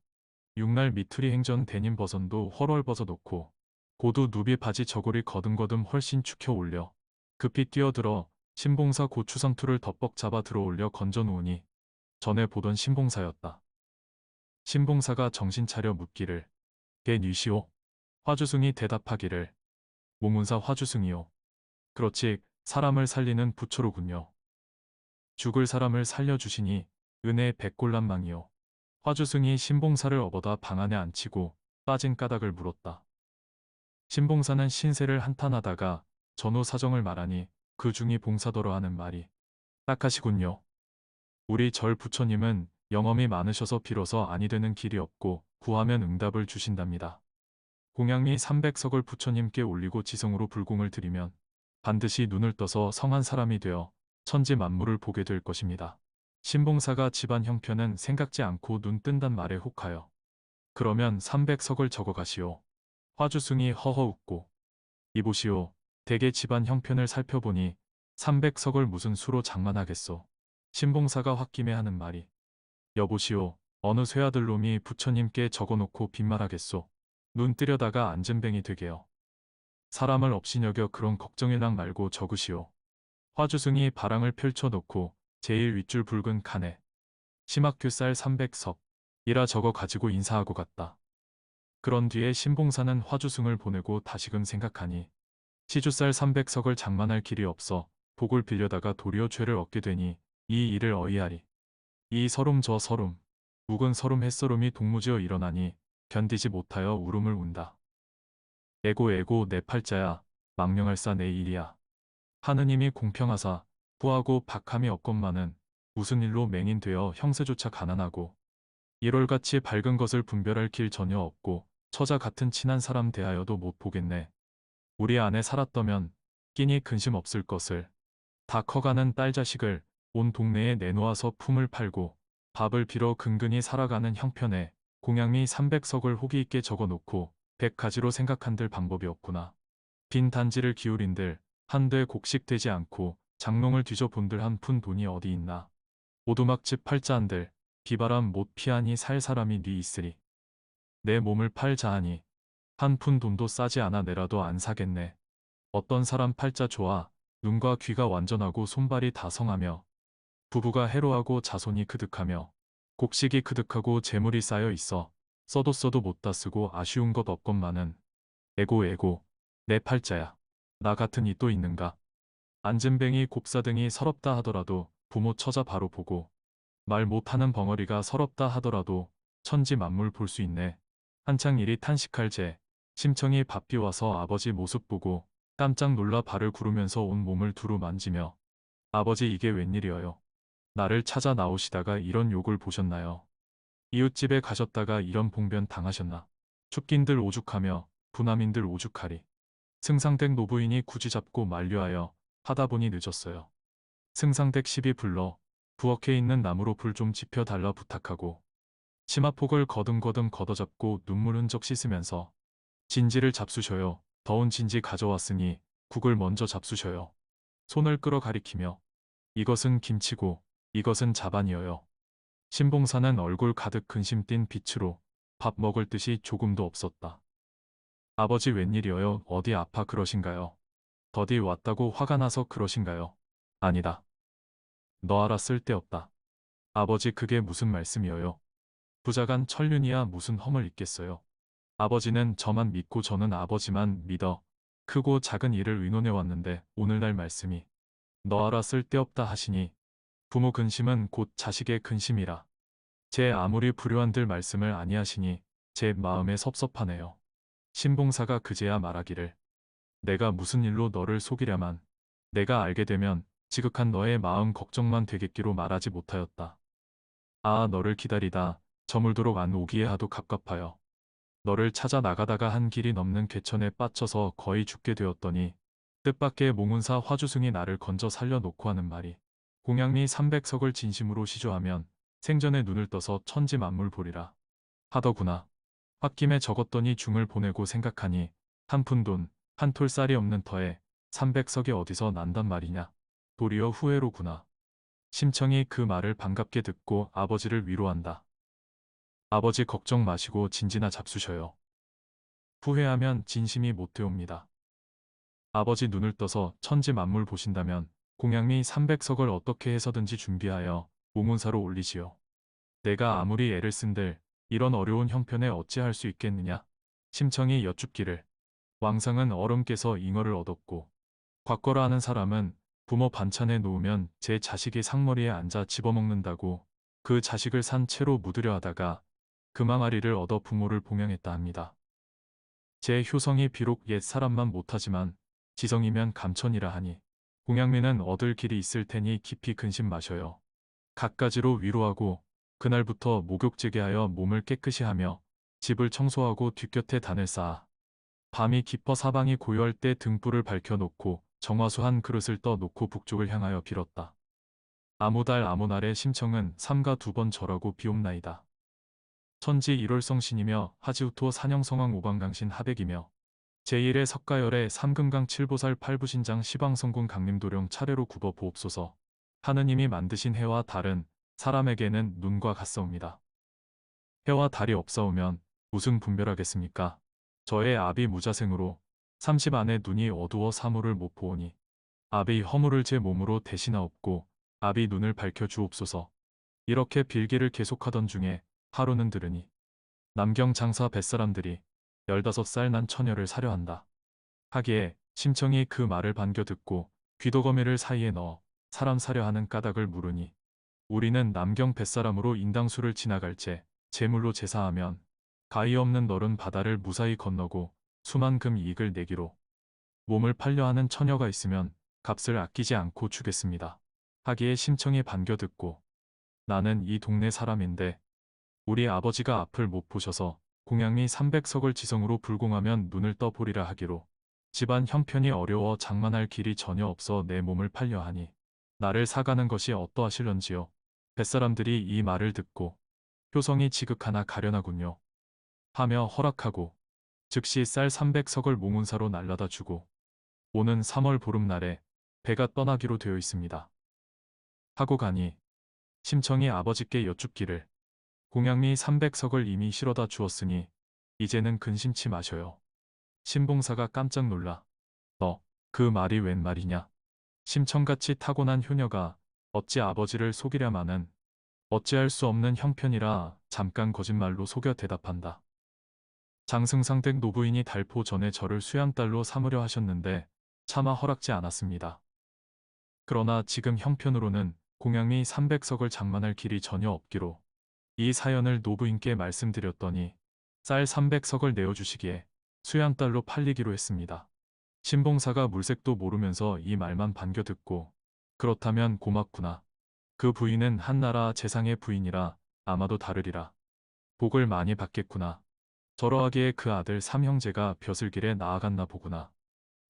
육날 미투리 행전 데님 버선도 헐헐 벗어놓고 고두 누비 바지 저고리 거듬거듬 훨씬 축혀 올려 급히 뛰어들어 신봉사 고추상투를 덮벅 잡아 들어올려 건져놓으니 전에 보던 신봉사였다. 신봉사가 정신 차려 묻기를 개 뉘시오. 화주승이 대답하기를 몽운사 화주승이요. 그렇지 사람을 살리는 부처로군요. 죽을 사람을 살려주시니 은혜 백골란망이요. 화주승이 신봉사를 업어다 방 안에 앉히고 빠진 까닭을 물었다. 신봉사는 신세를 한탄하다가 전후 사정을 말하니 그 중이 봉사더러 하는 말이 딱하시군요. 우리 절 부처님은 영험이 많으셔서 빌어서 아니 되는 길이 없고 구하면 응답을 주신답니다. 공양미 300석을 부처님께 올리고 지성으로 불공을 드리면 반드시 눈을 떠서 성한 사람이 되어 천지 만물을 보게 될 것입니다. 신봉사가 집안 형편은 생각지 않고 눈 뜬단 말에 혹하여. 그러면 300석을 적어가시오. 화주승이 허허 웃고. 이보시오. 대개 집안 형편을 살펴보니 300석을 무슨 수로 장만하겠소. 신봉사가 홧김에 하는 말이. 여보시오. 어느 쇠아들놈이 부처님께 적어놓고 빈말하겠소. 눈 뜨려다가 앉은뱅이 되게요. 사람을 없이 여겨 그런 걱정일랑 말고 적으시오. 화주승이 바랑을 펼쳐놓고 제일 윗줄 붉은 칸에 심학규쌀 300석 이라 적어 가지고 인사하고 갔다. 그런 뒤에 신봉사는 화주승을 보내고 다시금 생각하니 시주쌀 300석을 장만할 길이 없어 복을 빌려다가 도리어 죄를 얻게 되니 이 일을 어이하리. 이 서름 저 서름 묵은 서름 햇서름이 동무지어 일어나니 견디지 못하여 울음을 운다. 에고 에고 내 팔자야 망령할사 내 일이야. 하느님이 공평하사 부하고 박함이 없건만은 무슨 일로 맹인되어 형세조차 가난하고 1월같이 밝은 것을 분별할 길 전혀 없고 처자 같은 친한 사람 대하여도 못 보겠네. 우리 안에 살았더면 끼니 근심 없을 것을. 다 커가는 딸 자식을 온 동네에 내놓아서 품을 팔고 밥을 빌어 근근히 살아가는 형편에 공양미 300석을 호기 있게 적어놓고 100가지로 생각한들 방법이 없구나. 빈 단지를 기울인들 한돼 곡식되지 않고 장롱을 뒤져본들 한 푼 돈이 어디 있나. 오두막집 팔자한들 비바람 못 피하니 살 사람이 네 있으리. 내 몸을 팔자하니 한 푼 돈도 싸지 않아 내라도 안 사겠네. 어떤 사람 팔자 좋아 눈과 귀가 완전하고 손발이 다 성하며 부부가 해로하고 자손이 그득하며 곡식이 그득하고 재물이 쌓여 있어 써도 못 다 쓰고 아쉬운 것 없건만은 에고 에고 내 팔자야. 나 같은 이 또 있는가. 앉은뱅이 곱사등이 서럽다 하더라도 부모 처자 바로 보고 말 못하는 벙어리가 서럽다 하더라도 천지 만물 볼 수 있네. 한창 일이 탄식할 제 심청이 밥비 와서 아버지 모습 보고 깜짝 놀라 발을 구르면서 온 몸을 두루 만지며 아버지 이게 웬일이어요. 나를 찾아 나오시다가 이런 욕을 보셨나요? 이웃집에 가셨다가 이런 봉변 당하셨나? 춥긴들 오죽하며 부남인들 오죽하리. 승상댁 노부인이 굳이 잡고 만류하여 하다 보니 늦었어요. 승상댁 시비 불러 부엌에 있는 나무로 불 좀 지펴달라 부탁하고 치마폭을 거듬거듬 걷어잡고 눈물 흔적 씻으면서 진지를 잡수셔요. 더운 진지 가져왔으니 국을 먼저 잡수셔요. 손을 끌어 가리키며 이것은 김치고 이것은 자반이어요. 신봉사는 얼굴 가득 근심 띤 빛으로 밥 먹을 뜻이 조금도 없었다. 아버지 웬일이어요? 어디 아파 그러신가요? 더디 왔다고 화가 나서 그러신가요? 아니다. 너 알아 쓸데없다. 아버지 그게 무슨 말씀이어요? 부자간 천륜이야 무슨 험을 있겠어요. 아버지는 저만 믿고 저는 아버지만 믿어 크고 작은 일을 의논해 왔는데 오늘날 말씀이 너 알아 쓸데없다 하시니 부모 근심은 곧 자식의 근심이라. 제 아무리 불효한들 말씀을 아니하시니 제 마음에 섭섭하네요. 신봉사가 그제야 말하기를 내가 무슨 일로 너를 속이랴만 내가 알게 되면 지극한 너의 마음 걱정만 되겠기로 말하지 못하였다. 아 너를 기다리다 저물도록 안 오기에 하도 갑갑하여 너를 찾아 나가다가 한 길이 넘는 괴천에 빠쳐서 거의 죽게 되었더니 뜻밖의 몽운사 화주승이 나를 건져 살려놓고 하는 말이 공양미 300석을 진심으로 시조하면 생전에 눈을 떠서 천지 만물 보리라 하더구나. 홧김에 적었더니 중을 보내고 생각하니 한 푼 돈, 한 톨 쌀이 없는 터에 300석이 어디서 난단 말이냐. 도리어 후회로구나. 심청이 그 말을 반갑게 듣고 아버지를 위로한다. 아버지 걱정 마시고 진지나 잡수셔요. 후회하면 진심이 못 되옵니다. 아버지 눈을 떠서 천지 만물 보신다면 공양미 300석을 어떻게 해서든지 준비하여 몽운사로 올리시오. 내가 아무리 애를 쓴들 이런 어려운 형편에 어찌할 수 있겠느냐. 심청이 여쭙기를 왕상은 어른께서 잉어를 얻었고 곽거라 하는 사람은 부모 반찬에 놓으면 제 자식이 상머리에 앉아 집어먹는다고 그 자식을 산 채로 묻으려 하다가 그 망아리를 얻어 부모를 봉양했다 합니다. 제 효성이 비록 옛 사람만 못하지만 지성이면 감천이라 하니 공양미는 얻을 길이 있을 테니 깊이 근심 마셔요. 갖가지로 위로하고 그날부터 목욕제게하여 몸을 깨끗이 하며 집을 청소하고 뒷곁에 단을 쌓아 밤이 깊어 사방이 고요할 때 등불을 밝혀놓고 정화수 한 그릇을 떠놓고 북쪽을 향하여 빌었다. 아무 달 아무 날의 심청은 삼가 두 번 절하고 비옵나이다. 천지 일월성신이며 하지우토 산영성왕 오방강신 하백이며 제1의 석가열의 삼금강 칠보살 팔부신장 시방성군 강림도령 차례로 굽어 보옵소서. 하느님이 만드신 해와 달은 사람에게는 눈과 같사옵니다. 해와 달이 없사오면 무슨 분별하겠습니까? 저의 아비 무자생으로 30 안에 눈이 어두워 사물을 못 보오니 아비 허물을 제 몸으로 대신하옵고 아비 눈을 밝혀 주옵소서. 이렇게 빌기를 계속하던 중에 하루는 들으니 남경 장사 뱃사람들이 15살 난 처녀를 사려 한다. 하기에 심청이 그 말을 반겨 듣고 귀도거미를 사이에 넣어 사람 사려 하는 까닭을 물으니 우리는 남경 뱃사람으로 인당수를 지나갈 때 제물로 제사하면 가히 없는 너른 바다를 무사히 건너고 수만 금 이익을 내기로 몸을 팔려 하는 처녀가 있으면 값을 아끼지 않고 주겠습니다. 하기에 심청이 반겨 듣고 나는 이 동네 사람인데 우리 아버지가 앞을 못 보셔서 공양미 300석을 지성으로 불공하면 눈을 떠보리라 하기로 집안 형편이 어려워 장만할 길이 전혀 없어 내 몸을 팔려 하니 나를 사가는 것이 어떠하실런지요. 뱃사람들이 이 말을 듣고 효성이 지극하나 가련하군요 하며 허락하고 즉시 쌀 300석을 몽운사로 날라다 주고 오는 3월 보름날에 배가 떠나기로 되어 있습니다. 하고 가니 심청이 아버지께 여쭙기를 공양미 300석을 이미 실어다 주었으니 이제는 근심치 마셔요. 신봉사가 깜짝 놀라 너 그 말이 웬 말이냐. 심청같이 타고난 효녀가 어찌 아버지를 속이랴마는 어찌할 수 없는 형편이라 잠깐 거짓말로 속여 대답한다. 장승상댁 노부인이 달포 전에 저를 수양딸로 삼으려 하셨는데 차마 허락지 않았습니다. 그러나 지금 형편으로는 공양미 300석을 장만할 길이 전혀 없기로 이 사연을 노부인께 말씀드렸더니 쌀 300석을 내어주시기에 수양딸로 팔리기로 했습니다. 신봉사가 물색도 모르면서 이 말만 반겨 듣고 그렇다면 고맙구나. 그 부인은 한나라 재상의 부인이라 아마도 다르리라. 복을 많이 받겠구나. 저러하기에 그 아들 삼형제가 벼슬길에 나아갔나 보구나.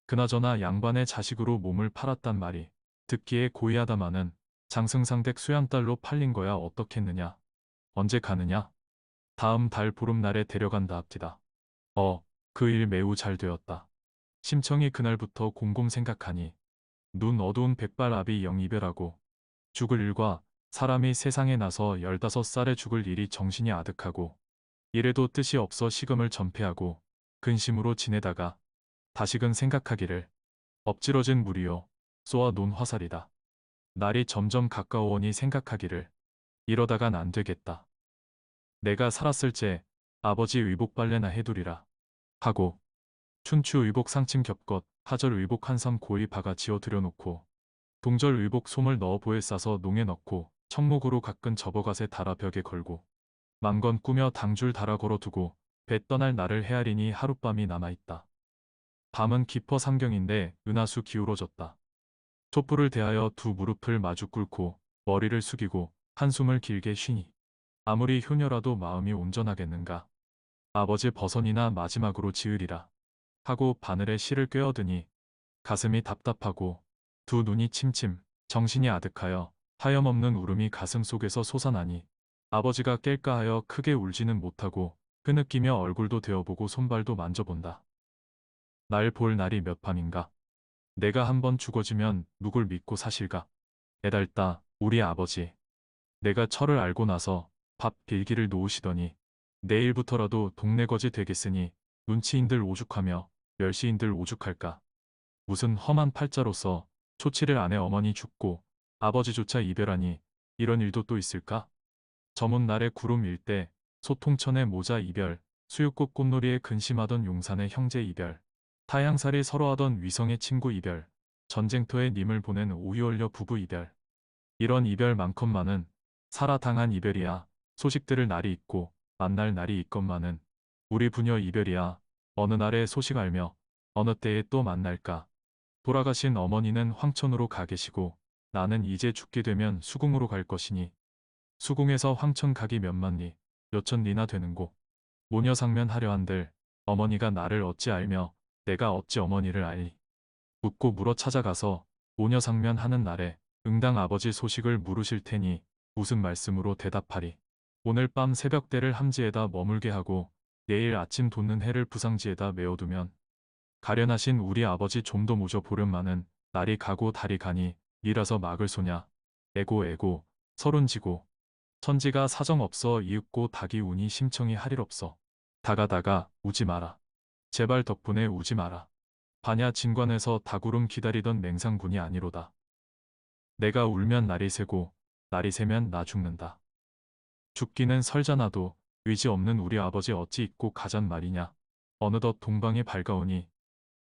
그나저나 양반의 자식으로 몸을 팔았단 말이 듣기에 고의하다마는 장승상댁 수양딸로 팔린 거야 어떻겠느냐. 언제 가느냐? 다음 달 보름날에 데려간다 합디다. 그 일 매우 잘 되었다. 심청이 그날부터 곰곰 생각하니 눈 어두운 백발아비 영 이별하고 죽을 일과 사람이 세상에 나서 15살에 죽을 일이 정신이 아득하고 이래도 뜻이 없어 시금을 전폐하고 근심으로 지내다가 다시금 생각하기를 엎질러진 물이요 쏘아 놓은 화살이다. 날이 점점 가까워오니 생각하기를 이러다간 안 되겠다. 내가 살았을 제 아버지 의복 빨래나 해두리라 하고 춘추 의복 상침 겹것 하절 의복 한섬 고이 박아 지어 들여놓고 동절 의복 솜을 넣어 보에 싸서 농에 넣고 청목으로 가끈 접어갓에 달아 벽에 걸고 망건 꾸며 당줄 달아 걸어두고 배 떠날 날을 헤아리니 하룻밤이 남아있다. 밤은 깊어 삼경인데 은하수 기울어졌다. 촛불을 대하여 두 무릎을 마주 꿇고 머리를 숙이고 한숨을 길게 쉬니 아무리 효녀라도 마음이 온전하겠는가. 아버지 버선이나 마지막으로 지으리라 하고 바늘에 실을 꿰어드니 가슴이 답답하고 두 눈이 침침 정신이 아득하여 하염없는 울음이 가슴 속에서 솟아나니 아버지가 깰까 하여 크게 울지는 못하고 끄느끼며 얼굴도 대어보고 손발도 만져본다. 날 볼 날이 몇 밤인가. 내가 한번 죽어지면 누굴 믿고 사실까. 애달다 우리 아버지. 내가 철을 알고 나서 밥 빌기를 놓으시더니 내일부터라도 동네 거지 되겠으니 눈치인들 오죽하며 멸시인들 오죽할까. 무슨 험한 팔자로서 초치를 아내 어머니 죽고 아버지조차 이별하니 이런 일도 또 있을까? 저문 날에 구름 일 때 소통천의 모자 이별, 수육꽃 꽃놀이에 근심하던 용산의 형제 이별, 타향살이 서러하던 위성의 친구 이별, 전쟁터에 님을 보낸 오희월녀 부부 이별. 이런 이별 많건만은 살아 당한 이별이야. 소식들을 날이 있고 만날 날이 있건만은 우리 부녀 이별이야. 어느 날에 소식 알며 어느 때에 또 만날까. 돌아가신 어머니는 황천으로 가 계시고 나는 이제 죽게 되면 수궁으로 갈 것이니 수궁에서 황천 가기 몇만 리, 몇천 리나 되는고 모녀상면 하려 한들 어머니가 나를 어찌 알며 내가 어찌 어머니를 알리. 묻고 물어 찾아가서 모녀상면 하는 날에 응당 아버지 소식을 물으실 테니 무슨 말씀으로 대답하리. 오늘 밤 새벽대를 함지에다 머물게 하고 내일 아침 돋는 해를 부상지에다 메어두면 가련하신 우리 아버지 좀 더 모셔 보련마는 날이 가고 달이 가니 니라서 막을 소냐. 애고 서론지고 천지가 사정 없어 이윽고 닭이 우니 심청이 하릴 없어. 다가다가 우지 마라. 제발 덕분에 우지 마라. 반야 진관에서 닭울음 기다리던 맹상군이 아니로다. 내가 울면 날이 새고 날이 새면 나 죽는다. 죽기는 설자나도 의지 없는 우리 아버지 어찌 잊고 가잔 말이냐. 어느덧 동방이 밝아오니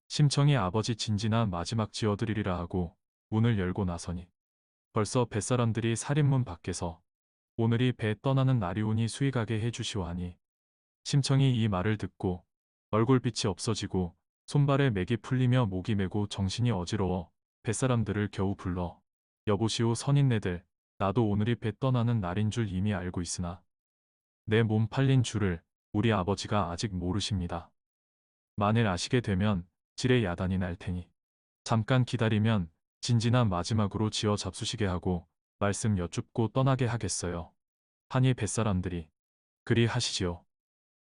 심청이 아버지 진지나 마지막 지어드리리라 하고 문을 열고 나서니 벌써 뱃사람들이 살인문 밖에서 오늘이 배 떠나는 날이 오니 수익하게 해주시오 하니 심청이 이 말을 듣고 얼굴빛이 없어지고 손발에 맥이 풀리며 목이 메고 정신이 어지러워 뱃사람들을 겨우 불러 여보시오 선인네들 나도 오늘이 배 떠나는 날인 줄 이미 알고 있으나 내 몸 팔린 줄을 우리 아버지가 아직 모르십니다. 만일 아시게 되면 지레 야단이 날 테니 잠깐 기다리면 진지나 마지막으로 지어 잡수시게 하고 말씀 여쭙고 떠나게 하겠어요. 하니 뱃사람들이 그리 하시지요.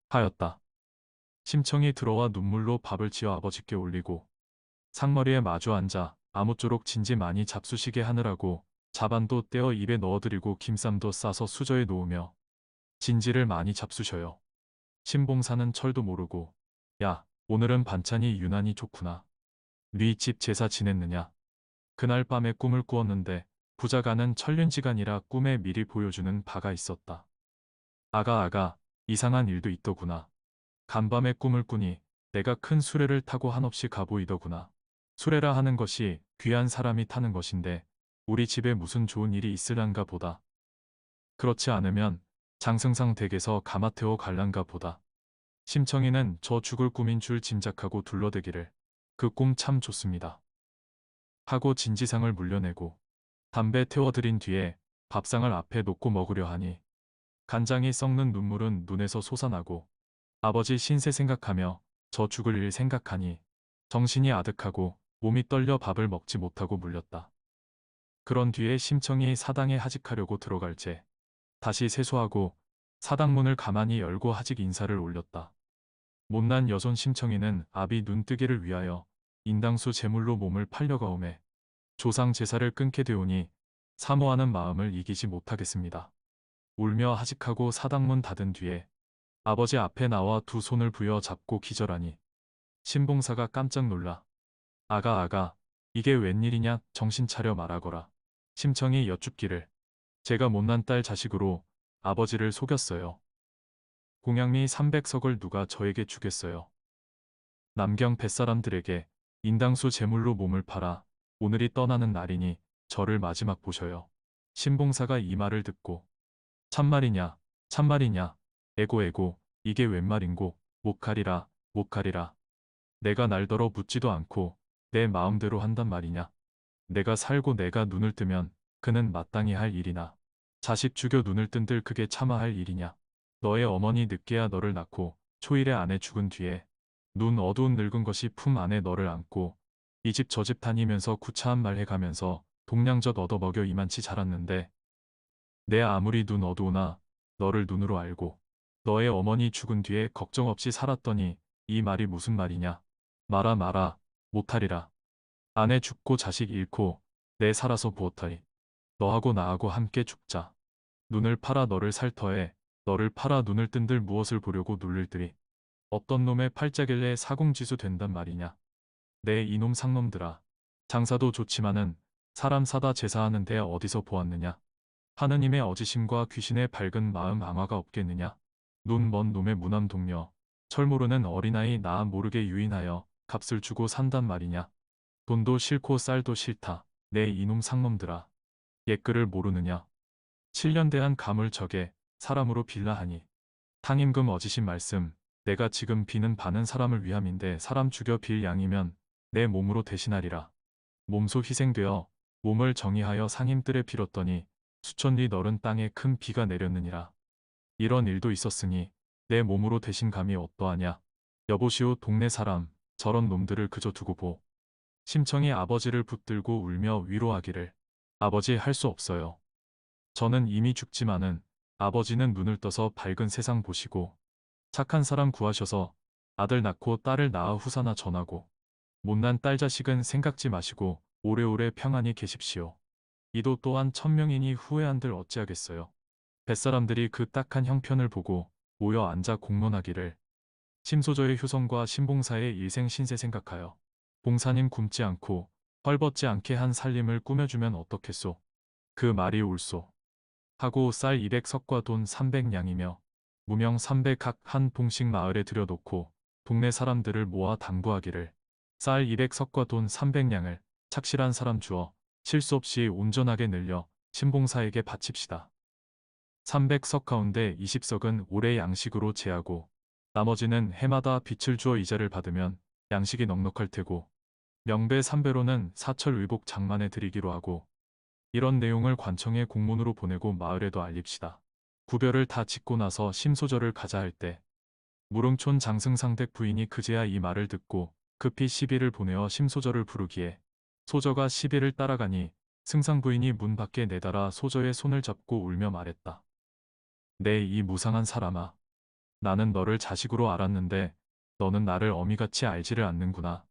하였다. 심청이 들어와 눈물로 밥을 지어 아버지께 올리고 상머리에 마주 앉아 아무쪼록 진지 많이 잡수시게 하느라고 자반도 떼어 입에 넣어드리고 김쌈도 싸서 수저에 놓으며 진지를 많이 잡수셔요. 신봉사는 철도 모르고 야 오늘은 반찬이 유난히 좋구나. 네 집 제사 지냈느냐. 그날 밤에 꿈을 꾸었는데 부자가는 천륜지간이라 꿈에 미리 보여주는 바가 있었다. 아가 이상한 일도 있더구나. 간밤에 꿈을 꾸니 내가 큰 수레를 타고 한없이 가보이더구나. 수레라 하는 것이 귀한 사람이 타는 것인데 우리 집에 무슨 좋은 일이 있으란가 보다. 그렇지 않으면 장승상 댁에서 가마태워 갈란가 보다. 심청이는 저 죽을 꿈인 줄 짐작하고 둘러대기를 그 꿈 참 좋습니다. 하고 진지상을 물려내고 담배 태워드린 뒤에 밥상을 앞에 놓고 먹으려 하니 간장이 썩는 눈물은 눈에서 솟아나고 아버지 신세 생각하며 저 죽을 일 생각하니 정신이 아득하고 몸이 떨려 밥을 먹지 못하고 물렸다. 그런 뒤에 심청이 사당에 하직하려고 들어갈 때 다시 세수하고 사당문을 가만히 열고 하직 인사를 올렸다. 못난 여손 심청이는 아비 눈뜨기를 위하여 인당수 제물로 몸을 팔려가오매 조상 제사를 끊게 되오니 사모하는 마음을 이기지 못하겠습니다. 울며 하직하고 사당문 닫은 뒤에 아버지 앞에 나와 두 손을 부여 잡고 기절하니 신봉사가 깜짝 놀라 아가 이게 웬일이냐 정신 차려 말하거라. 심청이 여쭙기를 제가 못난 딸 자식으로 아버지를 속였어요. 공양미 300석을 누가 저에게 주겠어요. 남경 뱃사람들에게 인당수 제물로 몸을 팔아 오늘이 떠나는 날이니 저를 마지막 보셔요. 신봉사가 이 말을 듣고 참말이냐 애고 이게 웬 말인고 못가리라 내가 날더러 묻지도 않고 내 마음대로 한단 말이냐. 내가 살고 내가 눈을 뜨면 그는 마땅히 할 일이나 자식 죽여 눈을 뜬들 그게 차마 할 일이냐. 너의 어머니 늦게야 너를 낳고 초일에 아내 죽은 뒤에 눈 어두운 늙은 것이 품 안에 너를 안고 이 집 저 집 다니면서 구차한 말 해가면서 동량젓 얻어먹여 이만치 자랐는데 내 아무리 눈 어두우나 너를 눈으로 알고 너의 어머니 죽은 뒤에 걱정 없이 살았더니 이 말이 무슨 말이냐. 마라 못하리라. 아내 죽고 자식 잃고 내 살아서 부었다리. 너하고 나하고 함께 죽자. 눈을 팔아 너를 살 터에 너를 팔아 눈을 뜬들 무엇을 보려고 눌릴들이. 어떤 놈의 팔자길래 사공지수 된단 말이냐. 내 이놈 상놈들아. 장사도 좋지만은 사람 사다 제사하는 데 어디서 보았느냐. 하느님의 어지심과 귀신의 밝은 마음 앙화가 없겠느냐. 눈 먼 놈의 무남 동료. 철 모르는 어린아이 나 모르게 유인하여 값을 주고 산단 말이냐. 돈도 싫고 쌀도 싫다. 내 이놈 상놈들아. 옛글을 모르느냐. 7년 대한 감을 적에 사람으로 빌라 하니. 탕임금 어지신 말씀. 내가 지금 비는 바는 사람을 위함인데 사람 죽여 빌 양이면 내 몸으로 대신하리라. 몸소 희생되어 몸을 정의하여 상임들에 빌었더니 수천리 너른 땅에 큰 비가 내렸느니라. 이런 일도 있었으니 내 몸으로 대신 감이 어떠하냐. 여보시오 동네 사람 저런 놈들을 그저 두고 보. 심청이 아버지를 붙들고 울며 위로하기를 아버지 할 수 없어요. 저는 이미 죽지만은 아버지는 눈을 떠서 밝은 세상 보시고 착한 사람 구하셔서 아들 낳고 딸을 낳아 후사나 전하고 못난 딸 자식은 생각지 마시고 오래오래 평안히 계십시오. 이도 또한 천명이니 후회한들 어찌하겠어요. 뱃사람들이 그 딱한 형편을 보고 모여 앉아 공론하기를 심소저의 효성과 신봉사의 일생 신세 생각하여 봉사님 굶지 않고 헐벗지 않게 한 살림을 꾸며주면 어떻겠소. 그 말이 옳소. 하고 쌀 200석과 돈 300냥이며 무명 300각 한 봉씩 마을에 들여놓고 동네 사람들을 모아 당부하기를 쌀 200석과 돈 300냥을 착실한 사람 주어 실수 없이 온전하게 늘려 신봉사에게 바칩시다. 300석 가운데 20석은 올해 양식으로 제하고 나머지는 해마다 빚을 주어 이자를 받으면 양식이 넉넉할 테고 명배 3배로는 사철 의복 장만에 드리기로 하고 이런 내용을 관청에 공문으로 보내고 마을에도 알립시다. 구별을 다 짓고 나서 심소절을 가자 할 때 무릉촌 장승상댁 부인이 그제야 이 말을 듣고 급히 시비를 보내어 심소절을 부르기에 소저가 시비를 따라가니 승상 부인이 문 밖에 내달아 소저의 손을 잡고 울며 말했다. 내 이 무상한 사람아. 나는 너를 자식으로 알았는데 너는 나를 어미같이 알지를 않는구나.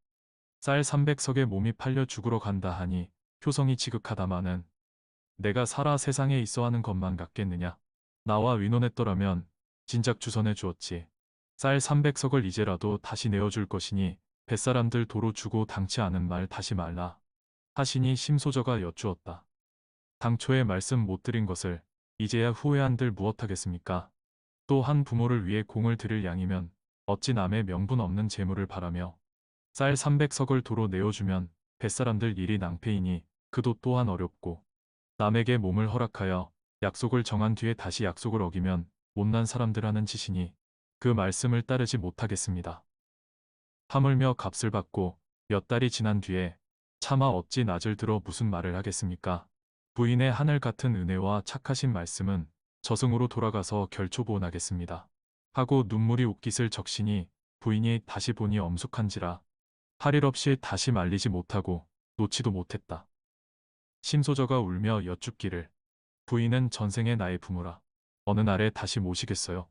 쌀 300석에 몸이 팔려 죽으러 간다 하니 효성이 지극하다마는 내가 살아 세상에 있어 하는 것만 같겠느냐. 나와 의논했더라면 진작 주선해 주었지. 쌀 300석을 이제라도 다시 내어줄 것이니 뱃사람들 도로 주고 당치 않은 말 다시 말라. 하시니 심소저가 여쭈었다. 당초에 말씀 못 드린 것을 이제야 후회한들 무엇하겠습니까? 또 한 부모를 위해 공을 들일 양이면 어찌 남의 명분 없는 재물을 바라며 쌀 300석을 도로 내어주면 뱃사람들 일이 낭패이니 그도 또한 어렵고 남에게 몸을 허락하여 약속을 정한 뒤에 다시 약속을 어기면 못난 사람들 하는 짓이니 그 말씀을 따르지 못하겠습니다. 하물며 값을 받고 몇 달이 지난 뒤에 차마 어찌 낯을 들어 무슨 말을 하겠습니까? 부인의 하늘 같은 은혜와 착하신 말씀은 저승으로 돌아가서 결초보온하겠습니다. 하고 눈물이 옷깃을 적시니 부인이 다시 보니 엄숙한지라 할 일 없이 다시 말리지 못하고 놓지도 못했다. 심소저가 울며 여쭙기를 부인은 전생에 나의 부모라. 어느 날에 다시 모시겠어요.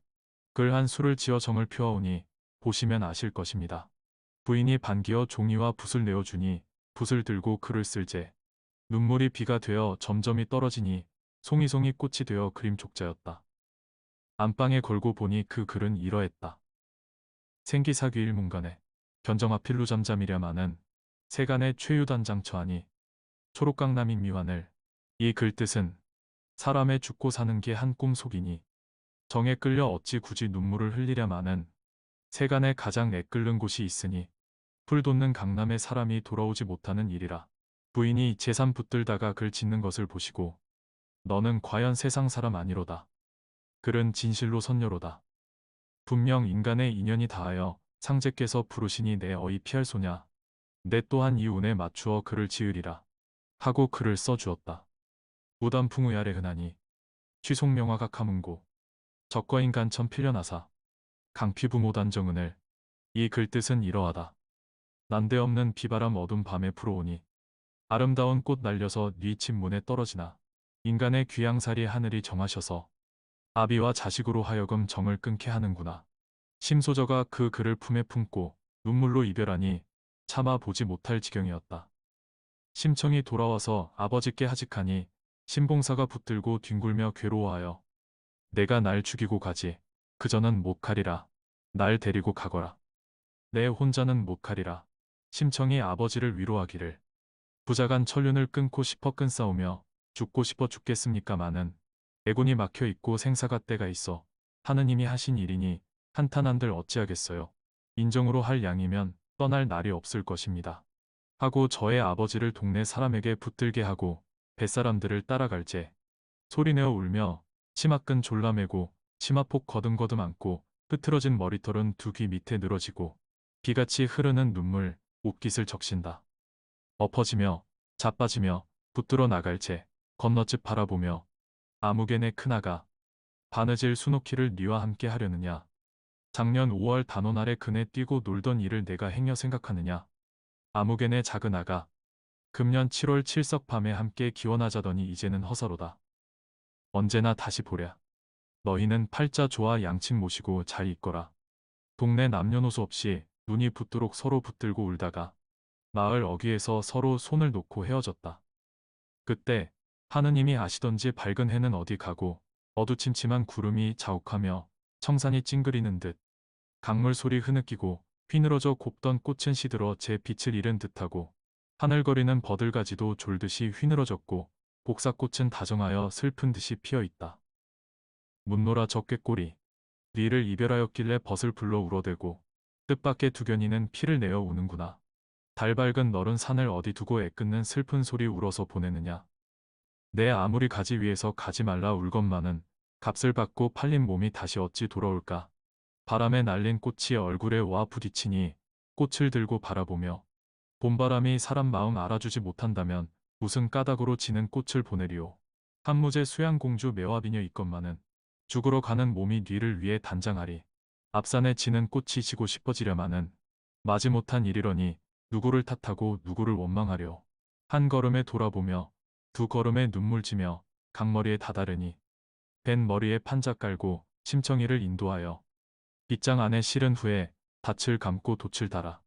글 한 수를 지어 정을 펴오니 보시면 아실 것입니다. 부인이 반기어 종이와 붓을 내어주니 붓을 들고 글을 쓸제 눈물이 비가 되어 점점이 떨어지니 송이송이 꽃이 되어 그림 족자였다. 안방에 걸고 보니 그 글은 이러했다. 생기사귀 일문간에 견정아 필루 잠잠이랴마는 세간의 최유단장 처하니 초록강남인 미환을 이 글뜻은 사람의 죽고 사는 게 한 꿈속이니 정에 끌려 어찌 굳이 눈물을 흘리랴마는 세간에 가장 애끓는 곳이 있으니 풀 돋는 강남에 사람이 돌아오지 못하는 일이라. 부인이 재산 붙들다가 글 짓는 것을 보시고 너는 과연 세상 사람 아니로다. 글은 진실로 선녀로다. 분명 인간의 인연이 닿하여 상제께서 부르시니 내 어이 피할 소냐. 내 또한 이 운에 맞추어 글을 지으리라. 하고 글을 써주었다. 무단풍의 아래 흔하니 취송명화가 카문고 적과인 간천 필려나사 강피부모단 정은을 이 글뜻은 이러하다. 난데없는 비바람 어둠 밤에 불어오니 아름다운 꽃 날려서 네 집문에 떨어지나 인간의 귀양살이 하늘이 정하셔서 아비와 자식으로 하여금 정을 끊게 하는구나. 심소저가 그 글을 품에 품고 눈물로 이별하니 차마 보지 못할 지경이었다. 심청이 돌아와서 아버지께 하직하니 신봉사가 붙들고 뒹굴며 괴로워하여 내가 날 죽이고 가지 그저는 못 가리라. 날 데리고 가거라. 내 혼자는 못 가리라. 심청이 아버지를 위로하기를 부자간 천륜을 끊고 싶어 끈싸우며 죽고 싶어 죽겠습니까마는 애군이 막혀 있고 생사가 때가 있어 하느님이 하신 일이니 한탄한들 어찌하겠어요. 인정으로 할 양이면 떠날 날이 없을 것입니다. 하고 저의 아버지를 동네 사람에게 붙들게 하고 뱃사람들을 따라갈제 소리내어 울며 치마끈 졸라매고 치마폭 거듬거듬 안고 흐트러진 머리털은 두 귀 밑에 늘어지고 비같이 흐르는 눈물 옷깃을 적신다. 엎어지며 자빠지며 붙들어 나갈채 건너집 바라보며 아무개 내 큰아가 바느질 수놓기를 니와 함께 하려느냐. 작년 5월 단오날에 그네 뛰고 놀던 일을 내가 행여 생각하느냐. 아무개 내 작은아가 금년 7월 칠석 밤에 함께 기원하자더니 이제는 허사로다. 언제나 다시 보랴. 너희는 팔자 좋아 양친 모시고 잘 있거라. 동네 남녀노소 없이 눈이 붓도록 서로 붙들고 울다가 마을 어귀에서 서로 손을 놓고 헤어졌다. 그때 하느님이 아시던지 밝은 해는 어디 가고 어두침침한 구름이 자욱하며 청산이 찡그리는 듯 강물 소리 흐느끼고 휘늘어져 곱던 꽃은 시들어 제 빛을 잃은 듯하고 하늘거리는 버들가지도 졸듯이 휘늘어졌고 복사꽃은 다정하여 슬픈 듯이 피어있다. 문노라 적개꼬리 니를 이별하였길래 벗을 불러 울어대고 뜻밖의 두견이는 피를 내어 우는구나. 달 밝은 너른 산을 어디 두고 애끓는 슬픈 소리 울어서 보내느냐. 내 아무리 가지 위에서 가지 말라 울건만은 값을 받고 팔린 몸이 다시 어찌 돌아올까. 바람에 날린 꽃이 얼굴에 와 부딪히니 꽃을 들고 바라보며 봄바람이 사람 마음 알아주지 못한다면 무슨 까닭으로 지는 꽃을 보내리오. 한무제 수양공주 매화비녀 있건만은 죽으러 가는 몸이 뉘를 위해 단장하리. 앞산에 지는 꽃이 지고 싶어지려마는 마지못한 일이러니 누구를 탓하고 누구를 원망하려. 한 걸음에 돌아보며 두 걸음에 눈물 지며 강머리에 다다르니 벤 머리에 판자 깔고 심청이를 인도하여 빗장 안에 실은 후에 닻을 감고 돛을 달아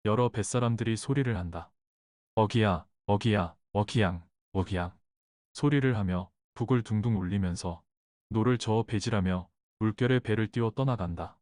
여러 뱃사람들이 소리를 한다. 어기야 어기야 어기양 어기양 소리를 하며 북을 둥둥 울리면서 노를 저어 배질하며 물결에 배를 띄워 떠나간다.